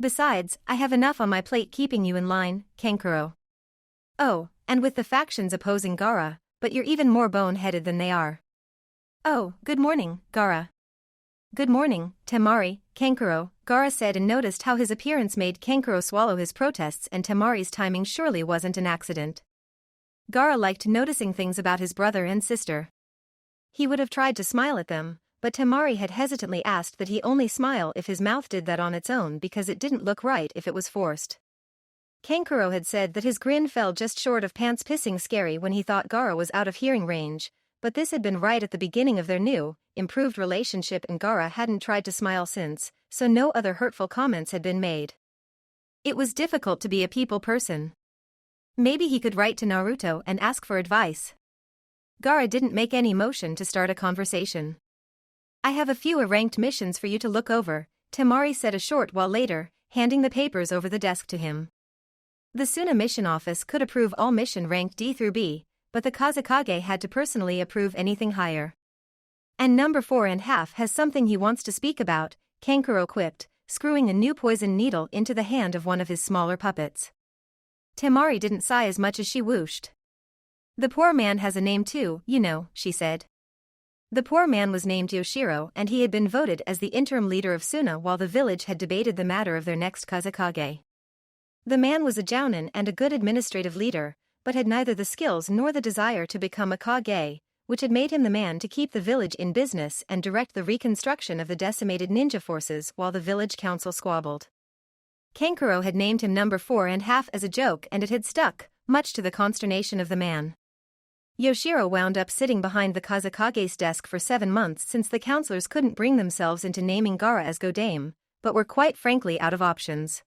S1: Besides, I have enough on my plate keeping you in line, Kankuro. Oh, and with the factions opposing Gaara, but you're even more bone-headed than they are. Oh, good morning, Gaara. Good morning, Temari, Kankuro, Gaara said and noticed how his appearance made Kankuro swallow his protests and Temari's timing surely wasn't an accident. Gaara liked noticing things about his brother and sister. He would have tried to smile at them, but Temari had hesitantly asked that he only smile if his mouth did that on its own because it didn't look right if it was forced. Kankuro had said that his grin fell just short of pants pissing scary when he thought Gaara was out of hearing range, but this had been right at the beginning of their new, improved relationship and Gaara hadn't tried to smile since, so no other hurtful comments had been made. It was difficult to be a people person. Maybe he could write to Naruto and ask for advice. Gaara didn't make any motion to start a conversation. I have a few ranked missions for you to look over, Temari said a short while later, handing the papers over the desk to him. The Suna mission office could approve all mission ranked D through B, but the Kazekage had to personally approve anything higher. And number 4.5 has something he wants to speak about, Kankuro quipped, screwing a new poison needle into the hand of one of his smaller puppets. Temari didn't sigh as much as she whooshed. The poor man has a name too, you know, she said. The poor man was named Yoshiro and he had been voted as the interim leader of Suna while the village had debated the matter of their next Kazekage. The man was a jounin and a good administrative leader, but had neither the skills nor the desire to become a Kage, which had made him the man to keep the village in business and direct the reconstruction of the decimated ninja forces while the village council squabbled. Kankuro had named him number 4.5 as a joke and it had stuck, much to the consternation of the man. Yoshiro wound up sitting behind the Kazekage's desk for 7 months since the counselors couldn't bring themselves into naming Gaara as Godame, but were quite frankly out of options.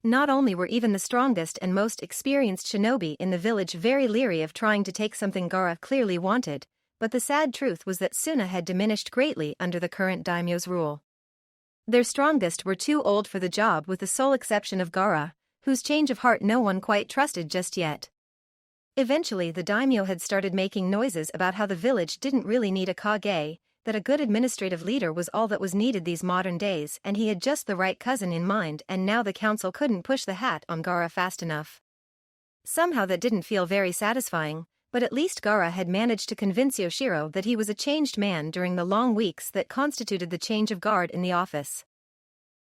S1: Not only were even the strongest and most experienced shinobi in the village very leery of trying to take something Gaara clearly wanted, but the sad truth was that Suna had diminished greatly under the current daimyo's rule. Their strongest were too old for the job with the sole exception of Gaara, whose change of heart no one quite trusted just yet. Eventually the daimyo had started making noises about how the village didn't really need a Kage, that a good administrative leader was all that was needed these modern days and he had just the right cousin in mind and now the council couldn't push the hat on Gaara fast enough. Somehow that didn't feel very satisfying, but at least Gaara had managed to convince Yoshiro that he was a changed man during the long weeks that constituted the change of guard in the office.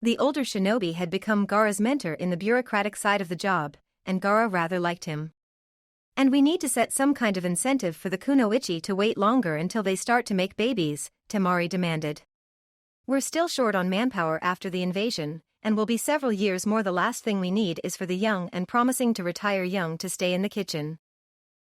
S1: The older shinobi had become Gaara's mentor in the bureaucratic side of the job, and Gaara rather liked him. And we need to set some kind of incentive for the kunoichi to wait longer until they start to make babies, Temari demanded. We're still short on manpower after the invasion, and will be several years more. The last thing we need is for the young and promising to retire young to stay in the kitchen.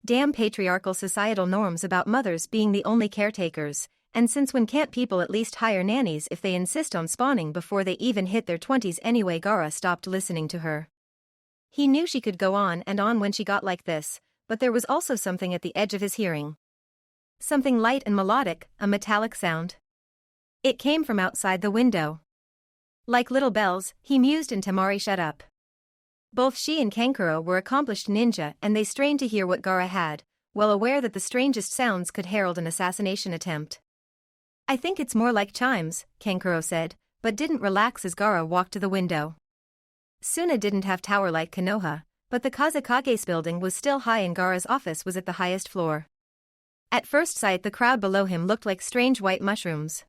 S1: Damn patriarchal societal norms about mothers being the only caretakers, and since when can't people at least hire nannies if they insist on spawning before they even hit their 20s anyway? Gaara stopped listening to her. He knew she could go on and on when she got like this, but there was also something at the edge of his hearing. Something light and melodic, a metallic sound. It came from outside the window. Like little bells, he mused, and Temari shut up. Both she and Kankuro were accomplished ninja and they strained to hear what Gaara had, well aware that the strangest sounds could herald an assassination attempt. I think it's more like chimes, Kankuro said, but didn't relax as Gaara walked to the window. Suna didn't have tower like Konoha, but the Kazekage's building was still high and Gaara's office was at the highest floor. At first sight the crowd below him looked like strange white mushrooms.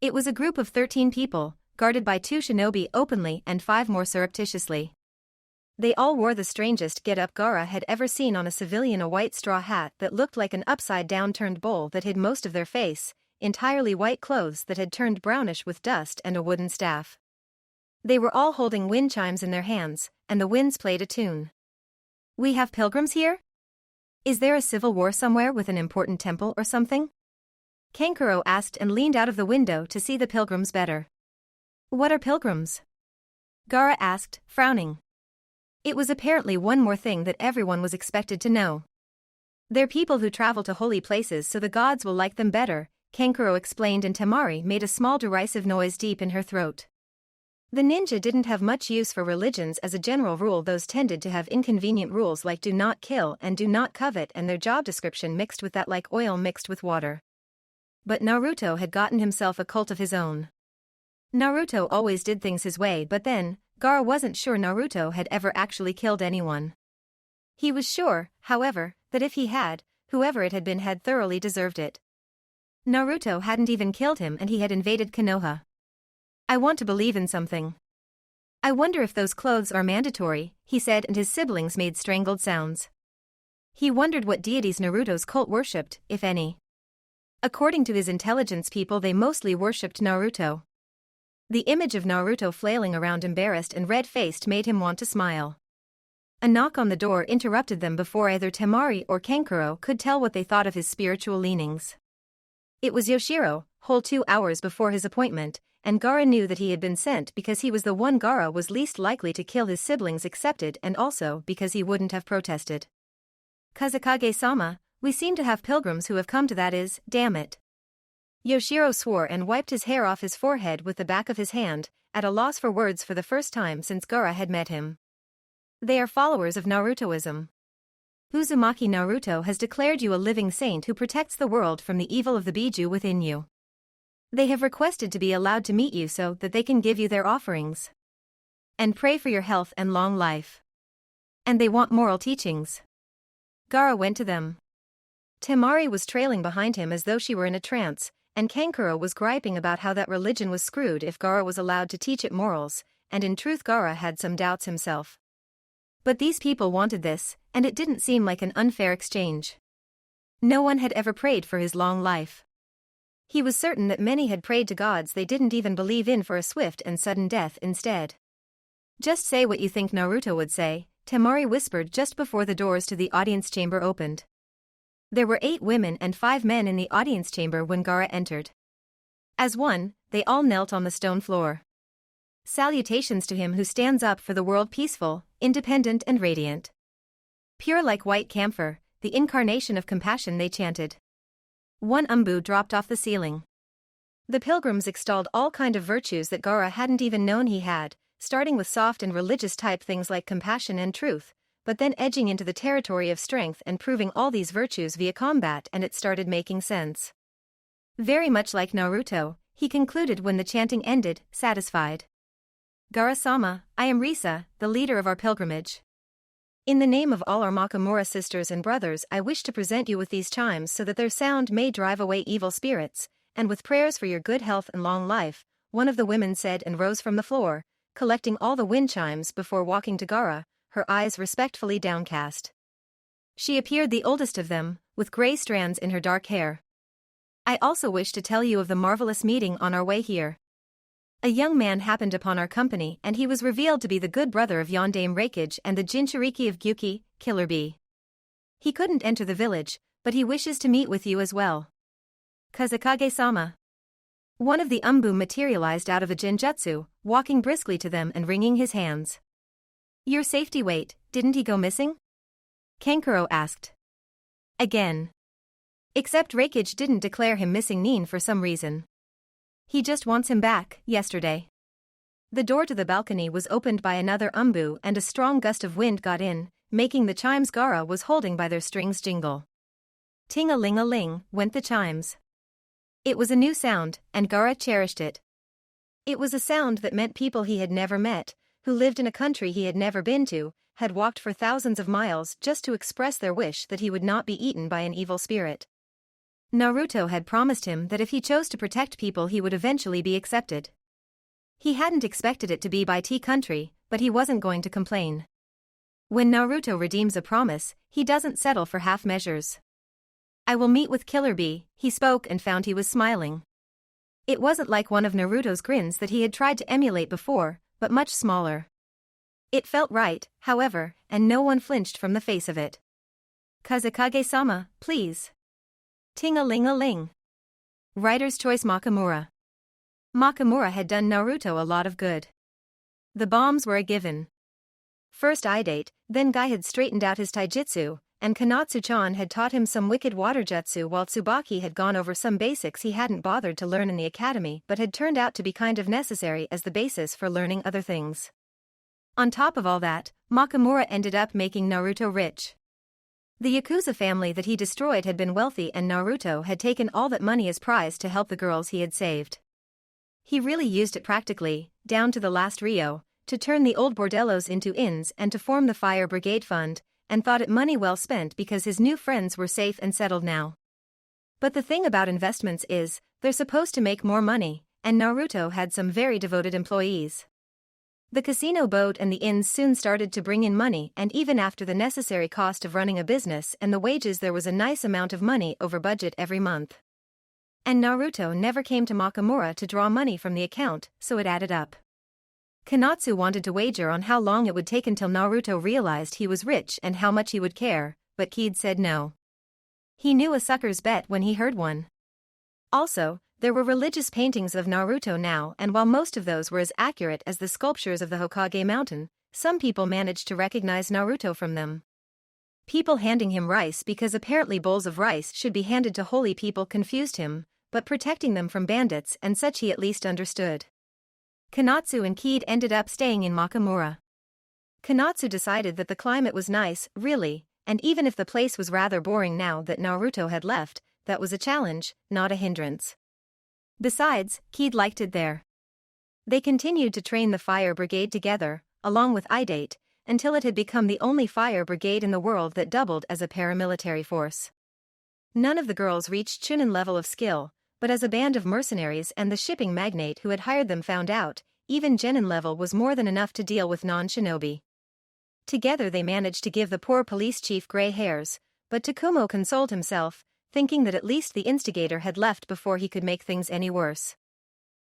S1: It was a group of 13 people, guarded by 2 shinobi openly and 5 more surreptitiously. They all wore the strangest get-up Gaara had ever seen on a civilian, a white straw hat that looked like an upside-down turned bowl that hid most of their face, entirely white clothes that had turned brownish with dust, and a wooden staff. They were all holding wind chimes in their hands, and the winds played a tune. We have pilgrims here? Is there a civil war somewhere with an important temple or something? Kankuro asked and leaned out of the window to see the pilgrims better. What are pilgrims? Gaara asked, frowning. It was apparently one more thing that everyone was expected to know. They're people who travel to holy places so the gods will like them better, Kankuro explained, and Temari made a small derisive noise deep in her throat. The ninja didn't have much use for religions as a general rule. Those tended to have inconvenient rules like do not kill and do not covet, and their job description mixed with that like oil mixed with water. But Naruto had gotten himself a cult of his own. Naruto always did things his way, but then, Gaara wasn't sure Naruto had ever actually killed anyone. He was sure, however, that if he had, whoever it had been had thoroughly deserved it. Naruto hadn't even killed him and he had invaded Konoha. I want to believe in something. I wonder if those clothes are mandatory, he said, and his siblings made strangled sounds. He wondered what deities Naruto's cult worshipped, if any. According to his intelligence people, they mostly worshipped Naruto. The image of Naruto flailing around embarrassed and red-faced made him want to smile. A knock on the door interrupted them before either Temari or Kankuro could tell what they thought of his spiritual leanings. It was Yoshiro, whole 2 hours before his appointment, and Gaara knew that he had been sent because he was the one Gaara was least likely to kill. His siblings accepted, and also because he wouldn't have protested. Kazekage-sama, we seem to have pilgrims who have come to that is, damn it. Yoshiro swore and wiped his hair off his forehead with the back of his hand, at a loss for words for the first time since Gaara had met him. They are followers of Narutoism. Uzumaki Naruto has declared you a living saint who protects the world from the evil of the Biju within you. They have requested to be allowed to meet you so that they can give you their offerings and pray for your health and long life. And they want moral teachings. Gaara went to them. Temari was trailing behind him as though she were in a trance, and Kankuro was griping about how that religion was screwed if Gaara was allowed to teach it morals, and in truth Gaara had some doubts himself. But these people wanted this, and it didn't seem like an unfair exchange. No one had ever prayed for his long life. He was certain that many had prayed to gods they didn't even believe in for a swift and sudden death instead. Just say what you think Naruto would say, Temari whispered just before the doors to the audience chamber opened. There were 8 women and 5 men in the audience chamber when Gaara entered. As one, they all knelt on the stone floor. Salutations to him who stands up for the world peaceful, independent and radiant. Pure like white camphor, the incarnation of compassion they chanted. One umbu dropped off the ceiling. The pilgrims extolled all kind of virtues that Gaara hadn't even known he had, starting with soft and religious type things like compassion and truth, but then edging into the territory of strength and proving all these virtues via combat, and it started making sense. Very much like Naruto, he concluded when the chanting ended, satisfied. Gaara-sama, I am Risa, the leader of our pilgrimage. In the name of all our Makamura sisters and brothers, I wish to present you with these chimes so that their sound may drive away evil spirits, and with prayers for your good health and long life, one of the women said and rose from the floor, collecting all the wind chimes before walking to Gaara, her eyes respectfully downcast. She appeared the oldest of them, with gray strands in her dark hair. I also wish to tell you of the marvelous meeting on our way here. A young man happened upon our company and he was revealed to be the good brother of Yondaime Raikage and the Jinchuriki of Gyuki, Killer Bee. He couldn't enter the village, but he wishes to meet with you as well. Kazekage-sama. One of the umbu materialized out of a genjutsu, walking briskly to them and wringing his hands. Your safety weight, didn't he go missing? Kankuro asked. Again. Except Raikage didn't declare him missing Nin for some reason. He just wants him back, yesterday. The door to the balcony was opened by another umbu and a strong gust of wind got in, making the chimes Gaara was holding by their strings jingle. Ting-a-ling-a-ling, went the chimes. It was a new sound, and Gaara cherished it. It was a sound that meant people he had never met, who lived in a country he had never been to, had walked for thousands of miles just to express their wish that he would not be eaten by an evil spirit. Naruto had promised him that if he chose to protect people he would eventually be accepted. He hadn't expected it to be by Tea Country, but he wasn't going to complain. When Naruto redeems a promise, he doesn't settle for half measures. I will meet with Killer Bee, he spoke and found he was smiling. It wasn't like one of Naruto's grins that he had tried to emulate before, but much smaller. It felt right, however, and no one flinched from the face of it. Kazekage-sama, please. Ting-a-ling-a-ling. Writer's Choice Makamura. Makamura had done Naruto a lot of good. The bombs were a given. First eye date, then Guy had straightened out his taijutsu, and Kanatsu-chan had taught him some wicked water jutsu while Tsubaki had gone over some basics he hadn't bothered to learn in the academy but had turned out to be kind of necessary as the basis for learning other things. On top of all that, Makamura ended up making Naruto rich. The Yakuza family that he destroyed had been wealthy and Naruto had taken all that money as prize to help the girls he had saved. He really used it practically, down to the last Rio, to turn the old bordellos into inns and to form the Fire Brigade Fund, and thought it money well spent because his new friends were safe and settled now. But the thing about investments is, they're supposed to make more money, and Naruto had some very devoted employees. The casino boat and the inns soon started to bring in money, and even after the necessary cost of running a business and the wages there was a nice amount of money over budget every month. And Naruto never came to Makamura to draw money from the account, so it added up. Kanatsu wanted to wager on how long it would take until Naruto realized he was rich and how much he would care, but Kid said no. He knew a sucker's bet when he heard one. Also, there were religious paintings of Naruto now, and while most of those were as accurate as the sculptures of the Hokage Mountain, some people managed to recognize Naruto from them. People handing him rice because apparently bowls of rice should be handed to holy people confused him, but protecting them from bandits and such he at least understood. Kanatsu and Kid ended up staying in Makamura. Kanatsu decided that the climate was nice, really, and even if the place was rather boring now that Naruto had left, that was a challenge, not a hindrance. Besides, Kid liked it there. They continued to train the fire brigade together, along with Idate, until it had become the only fire brigade in the world that doubled as a paramilitary force. None of the girls reached Chunin level of skill, but as a band of mercenaries and the shipping magnate who had hired them found out, even Genin level was more than enough to deal with non-shinobi. Together they managed to give the poor police chief gray hairs, but Takumo consoled himself, thinking that at least the instigator had left before he could make things any worse.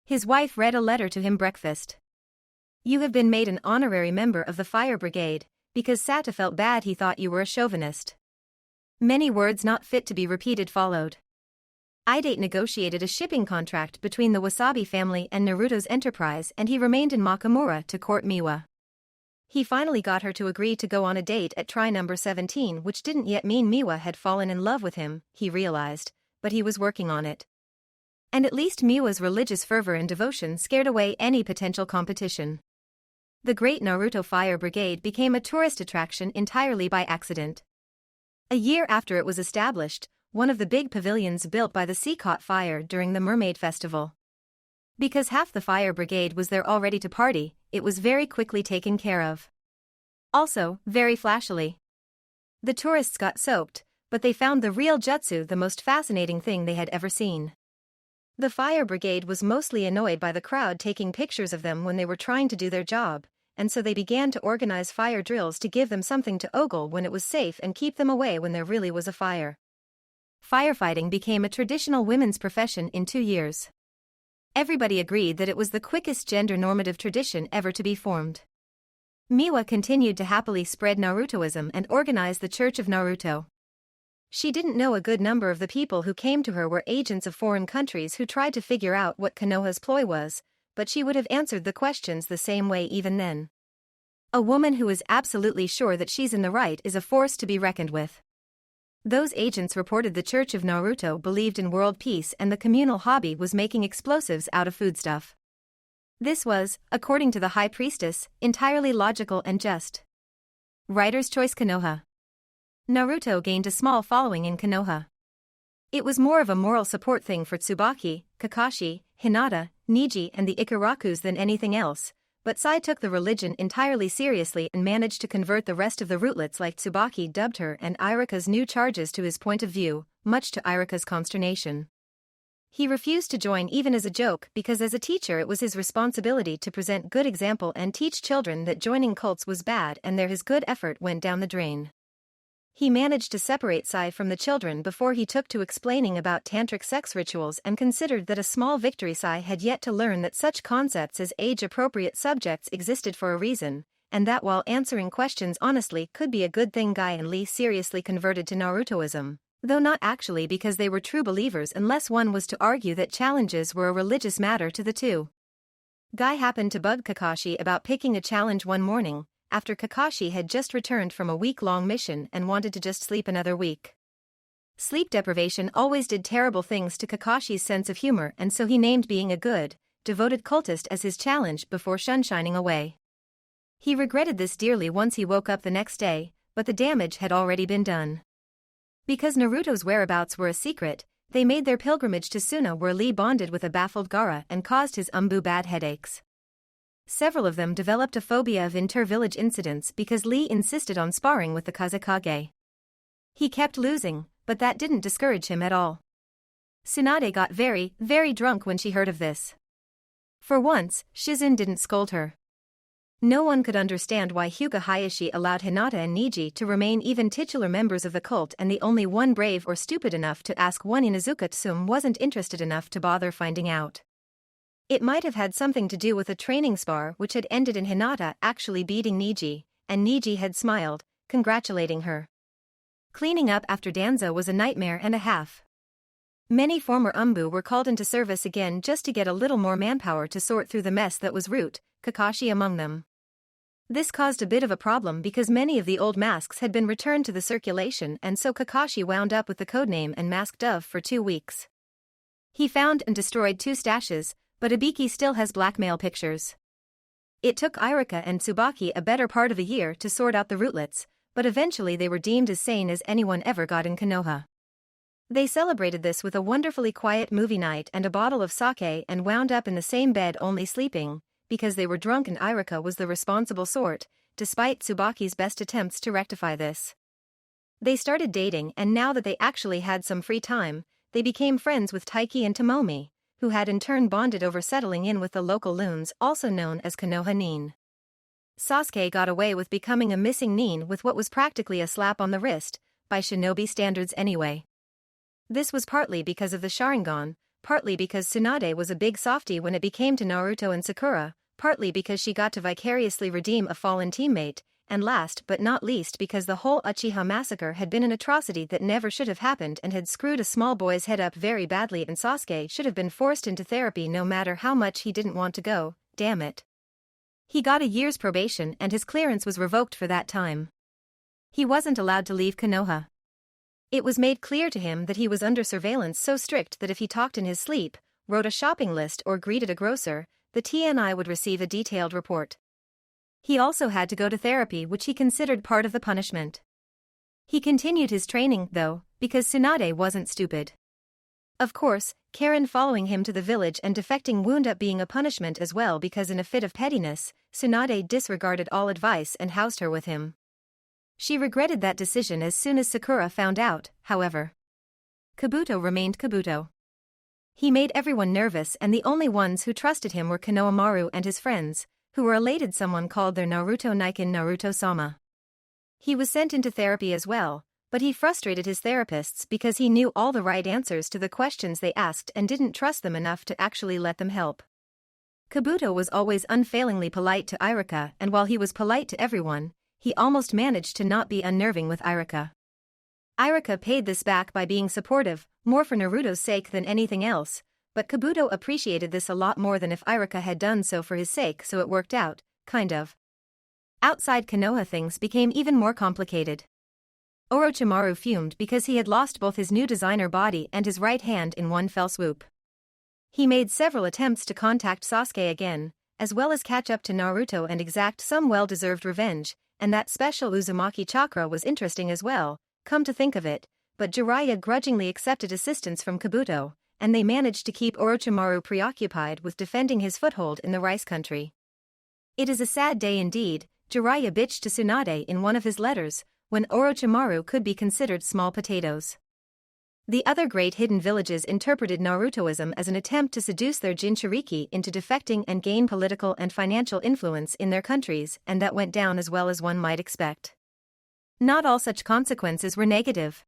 S1: His wife read a letter to him breakfast. You have been made an honorary member of the fire brigade, because Sata felt bad he thought you were a chauvinist. Many words not fit to be repeated followed. Idate negotiated a shipping contract between the Wasabi family and Naruto's enterprise and he remained in Makamura to court Miwa. He finally got her to agree to go on a date at try number 17, which didn't yet mean Miwa had fallen in love with him, he realized, but he was working on it. And at least Miwa's religious fervor and devotion scared away any potential competition. The Great Naruto Fire Brigade became a tourist attraction entirely by accident. A year after it was established, one of the big pavilions built by the sea caught fire during the Mermaid Festival. Because half the fire brigade was there already to party, it was very quickly taken care of. Also, very flashily. The tourists got soaked, but they found the real jutsu the most fascinating thing they had ever seen. The fire brigade was mostly annoyed by the crowd taking pictures of them when they were trying to do their job, and so they began to organize fire drills to give them something to ogle when it was safe and keep them away when there really was a fire. Firefighting became a traditional women's profession in 2 years. Everybody agreed that it was the quickest gender-normative tradition ever to be formed. Miwa continued to happily spread Narutoism and organize the Church of Naruto. She didn't know a good number of the people who came to her were agents of foreign countries who tried to figure out what Konoha's ploy was, but she would have answered the questions the same way even then. A woman who is absolutely sure that she's in the right is a force to be reckoned with. Those agents reported the Church of Naruto believed in world peace and the communal hobby was making explosives out of foodstuff. This was, according to the High Priestess, entirely logical and just. Writer's Choice Konoha. Naruto gained a small following in Konoha. It was more of a moral support thing for Tsubaki, Kakashi, Hinata, Niji and the Ikarakus than anything else, but Sai took the religion entirely seriously and managed to convert the rest of the rootlets like Tsubaki dubbed her and Irika's new charges to his point of view, much to Irika's consternation. He refused to join even as a joke because as a teacher it was his responsibility to present good example and teach children that joining cults was bad and there his good effort went down the drain. He managed to separate Sai from the children before he took to explaining about tantric sex rituals and considered that a small victory. Sai had yet to learn that such concepts as age-appropriate subjects existed for a reason, and that while answering questions honestly could be a good thing, Guy and Lee seriously converted to Narutoism, though not actually because they were true believers unless one was to argue that challenges were a religious matter to the two. Guy happened to bug Kakashi about picking a challenge one morning, after Kakashi had just returned from a week-long mission and wanted to just sleep another week. Sleep deprivation always did terrible things to Kakashi's sense of humor and so he named being a good, devoted cultist as his challenge before sunshining away. He regretted this dearly once he woke up the next day, but the damage had already been done. Because Naruto's whereabouts were a secret, they made their pilgrimage to Suna where Lee bonded with a baffled Gaara and caused his bad headaches. Several of them developed a phobia of inter-village incidents because Lee insisted on sparring with the Kazekage. He kept losing, but that didn't discourage him at all. Tsunade got very, very drunk when she heard of this. For once, Shizun didn't scold her. No one could understand why Hyuga Hayashi allowed Hinata and Niji to remain even titular members of the cult and the only one brave or stupid enough to ask one Inuzuka Tsum wasn't interested enough to bother finding out. It might have had something to do with a training spar which had ended in Hinata actually beating Niji, and Niji had smiled, congratulating her. Cleaning up after Danzo was a nightmare and a half. Many former Umbu were called into service again just to get a little more manpower to sort through the mess that was Root, Kakashi among them. This caused a bit of a problem because many of the old masks had been returned to the circulation and so Kakashi wound up with the codename and masked Dove for 2 weeks. He found and destroyed 2 stashes, but Ibiki still has blackmail pictures. It took Irika and Tsubaki a better part of a year to sort out the rootlets, but eventually they were deemed as sane as anyone ever got in Konoha. They celebrated this with a wonderfully quiet movie night and a bottle of sake and wound up in the same bed only sleeping, because they were drunk and Irika was the responsible sort, despite Tsubaki's best attempts to rectify this. They started dating, and now that they actually had some free time, they became friends with Taiki and Tomomi, who had in turn bonded over settling in with the local loons, also known as Konoha nin. Sasuke got away with becoming a missing nin with what was practically a slap on the wrist, by shinobi standards anyway. This was partly because of the Sharingan, partly because Tsunade was a big softie when it became to Naruto and Sakura, partly because she got to vicariously redeem a fallen teammate, and last but not least because the whole Uchiha massacre had been an atrocity that never should have happened and had screwed a small boy's head up very badly, and Sasuke should have been forced into therapy no matter how much he didn't want to go, damn it. He got a year's probation and his clearance was revoked for that time. He wasn't allowed to leave Konoha. It was made clear to him that he was under surveillance so strict that if he talked in his sleep, wrote a shopping list or greeted a grocer, the TNI would receive a detailed report. He also had to go to therapy, which he considered part of the punishment. He continued his training, though, because Tsunade wasn't stupid. Of course, Karen following him to the village and defecting wound up being a punishment as well, because in a fit of pettiness, Tsunade disregarded all advice and housed her with him. She regretted that decision as soon as Sakura found out, however. Kabuto remained Kabuto. He made everyone nervous, and the only ones who trusted him were Konohamaru and his friends, who were elated someone called their Naruto Niken Naruto-sama. He was sent into therapy as well, but he frustrated his therapists because he knew all the right answers to the questions they asked and didn't trust them enough to actually let them help. Kabuto was always unfailingly polite to Irika, and while he was polite to everyone, he almost managed to not be unnerving with Irika. Irika paid this back by being supportive, more for Naruto's sake than anything else, but Kabuto appreciated this a lot more than if Irika had done so for his sake, so it worked out, kind of. Outside Konoha things became even more complicated. Orochimaru fumed because he had lost both his new designer body and his right hand in one fell swoop. He made several attempts to contact Sasuke again, as well as catch up to Naruto and exact some well-deserved revenge, and that special Uzumaki chakra was interesting as well, come to think of it, but Jiraiya grudgingly accepted assistance from Kabuto, and they managed to keep Orochimaru preoccupied with defending his foothold in the rice country. It is a sad day indeed, Jiraiya bitched to Tsunade in one of his letters, when Orochimaru could be considered small potatoes. The other great hidden villages interpreted Narutoism as an attempt to seduce their Jinchuriki into defecting and gain political and financial influence in their countries, and that went down as well as one might expect. Not all such consequences were negative.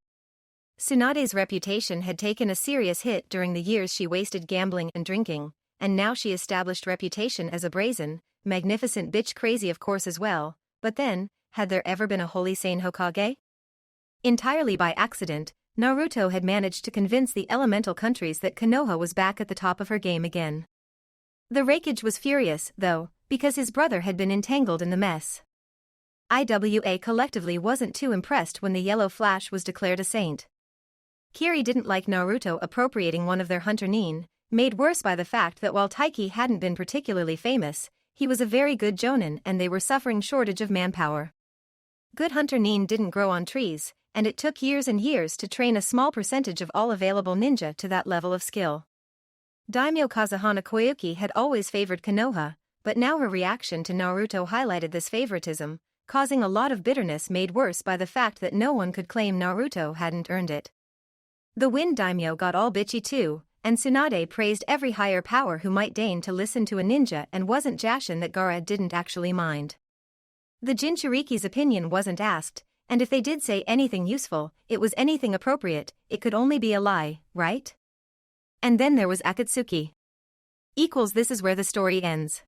S1: Tsunade's reputation had taken a serious hit during the years she wasted gambling and drinking, and now she established reputation as a brazen, magnificent bitch, crazy of course as well, but then, had there ever been a wholly sane Hokage? Entirely by accident, Naruto had managed to convince the elemental countries that Konoha was back at the top of her game again. The Raikage was furious, though, because his brother had been entangled in the mess. IWA collectively wasn't too impressed when the Yellow Flash was declared a saint. Kiri didn't like Naruto appropriating one of their hunter nin, made worse by the fact that while Taiki hadn't been particularly famous, he was a very good jonin and they were suffering shortage of manpower. Good hunter nin didn't grow on trees, and it took years and years to train a small percentage of all available ninja to that level of skill. Daimyo Kazuhana Koyuki had always favored Konoha, but now her reaction to Naruto highlighted this favoritism, causing a lot of bitterness made worse by the fact that no one could claim Naruto hadn't earned it. The Wind Daimyo got all bitchy too, and Tsunade praised every higher power who might deign to listen to a ninja and wasn't Jashin that Gaara didn't actually mind. The Jinchuriki's opinion wasn't asked, and if they did say anything useful, it was anything appropriate, it could only be a lie, right? And then there was Akatsuki. This is where the story ends.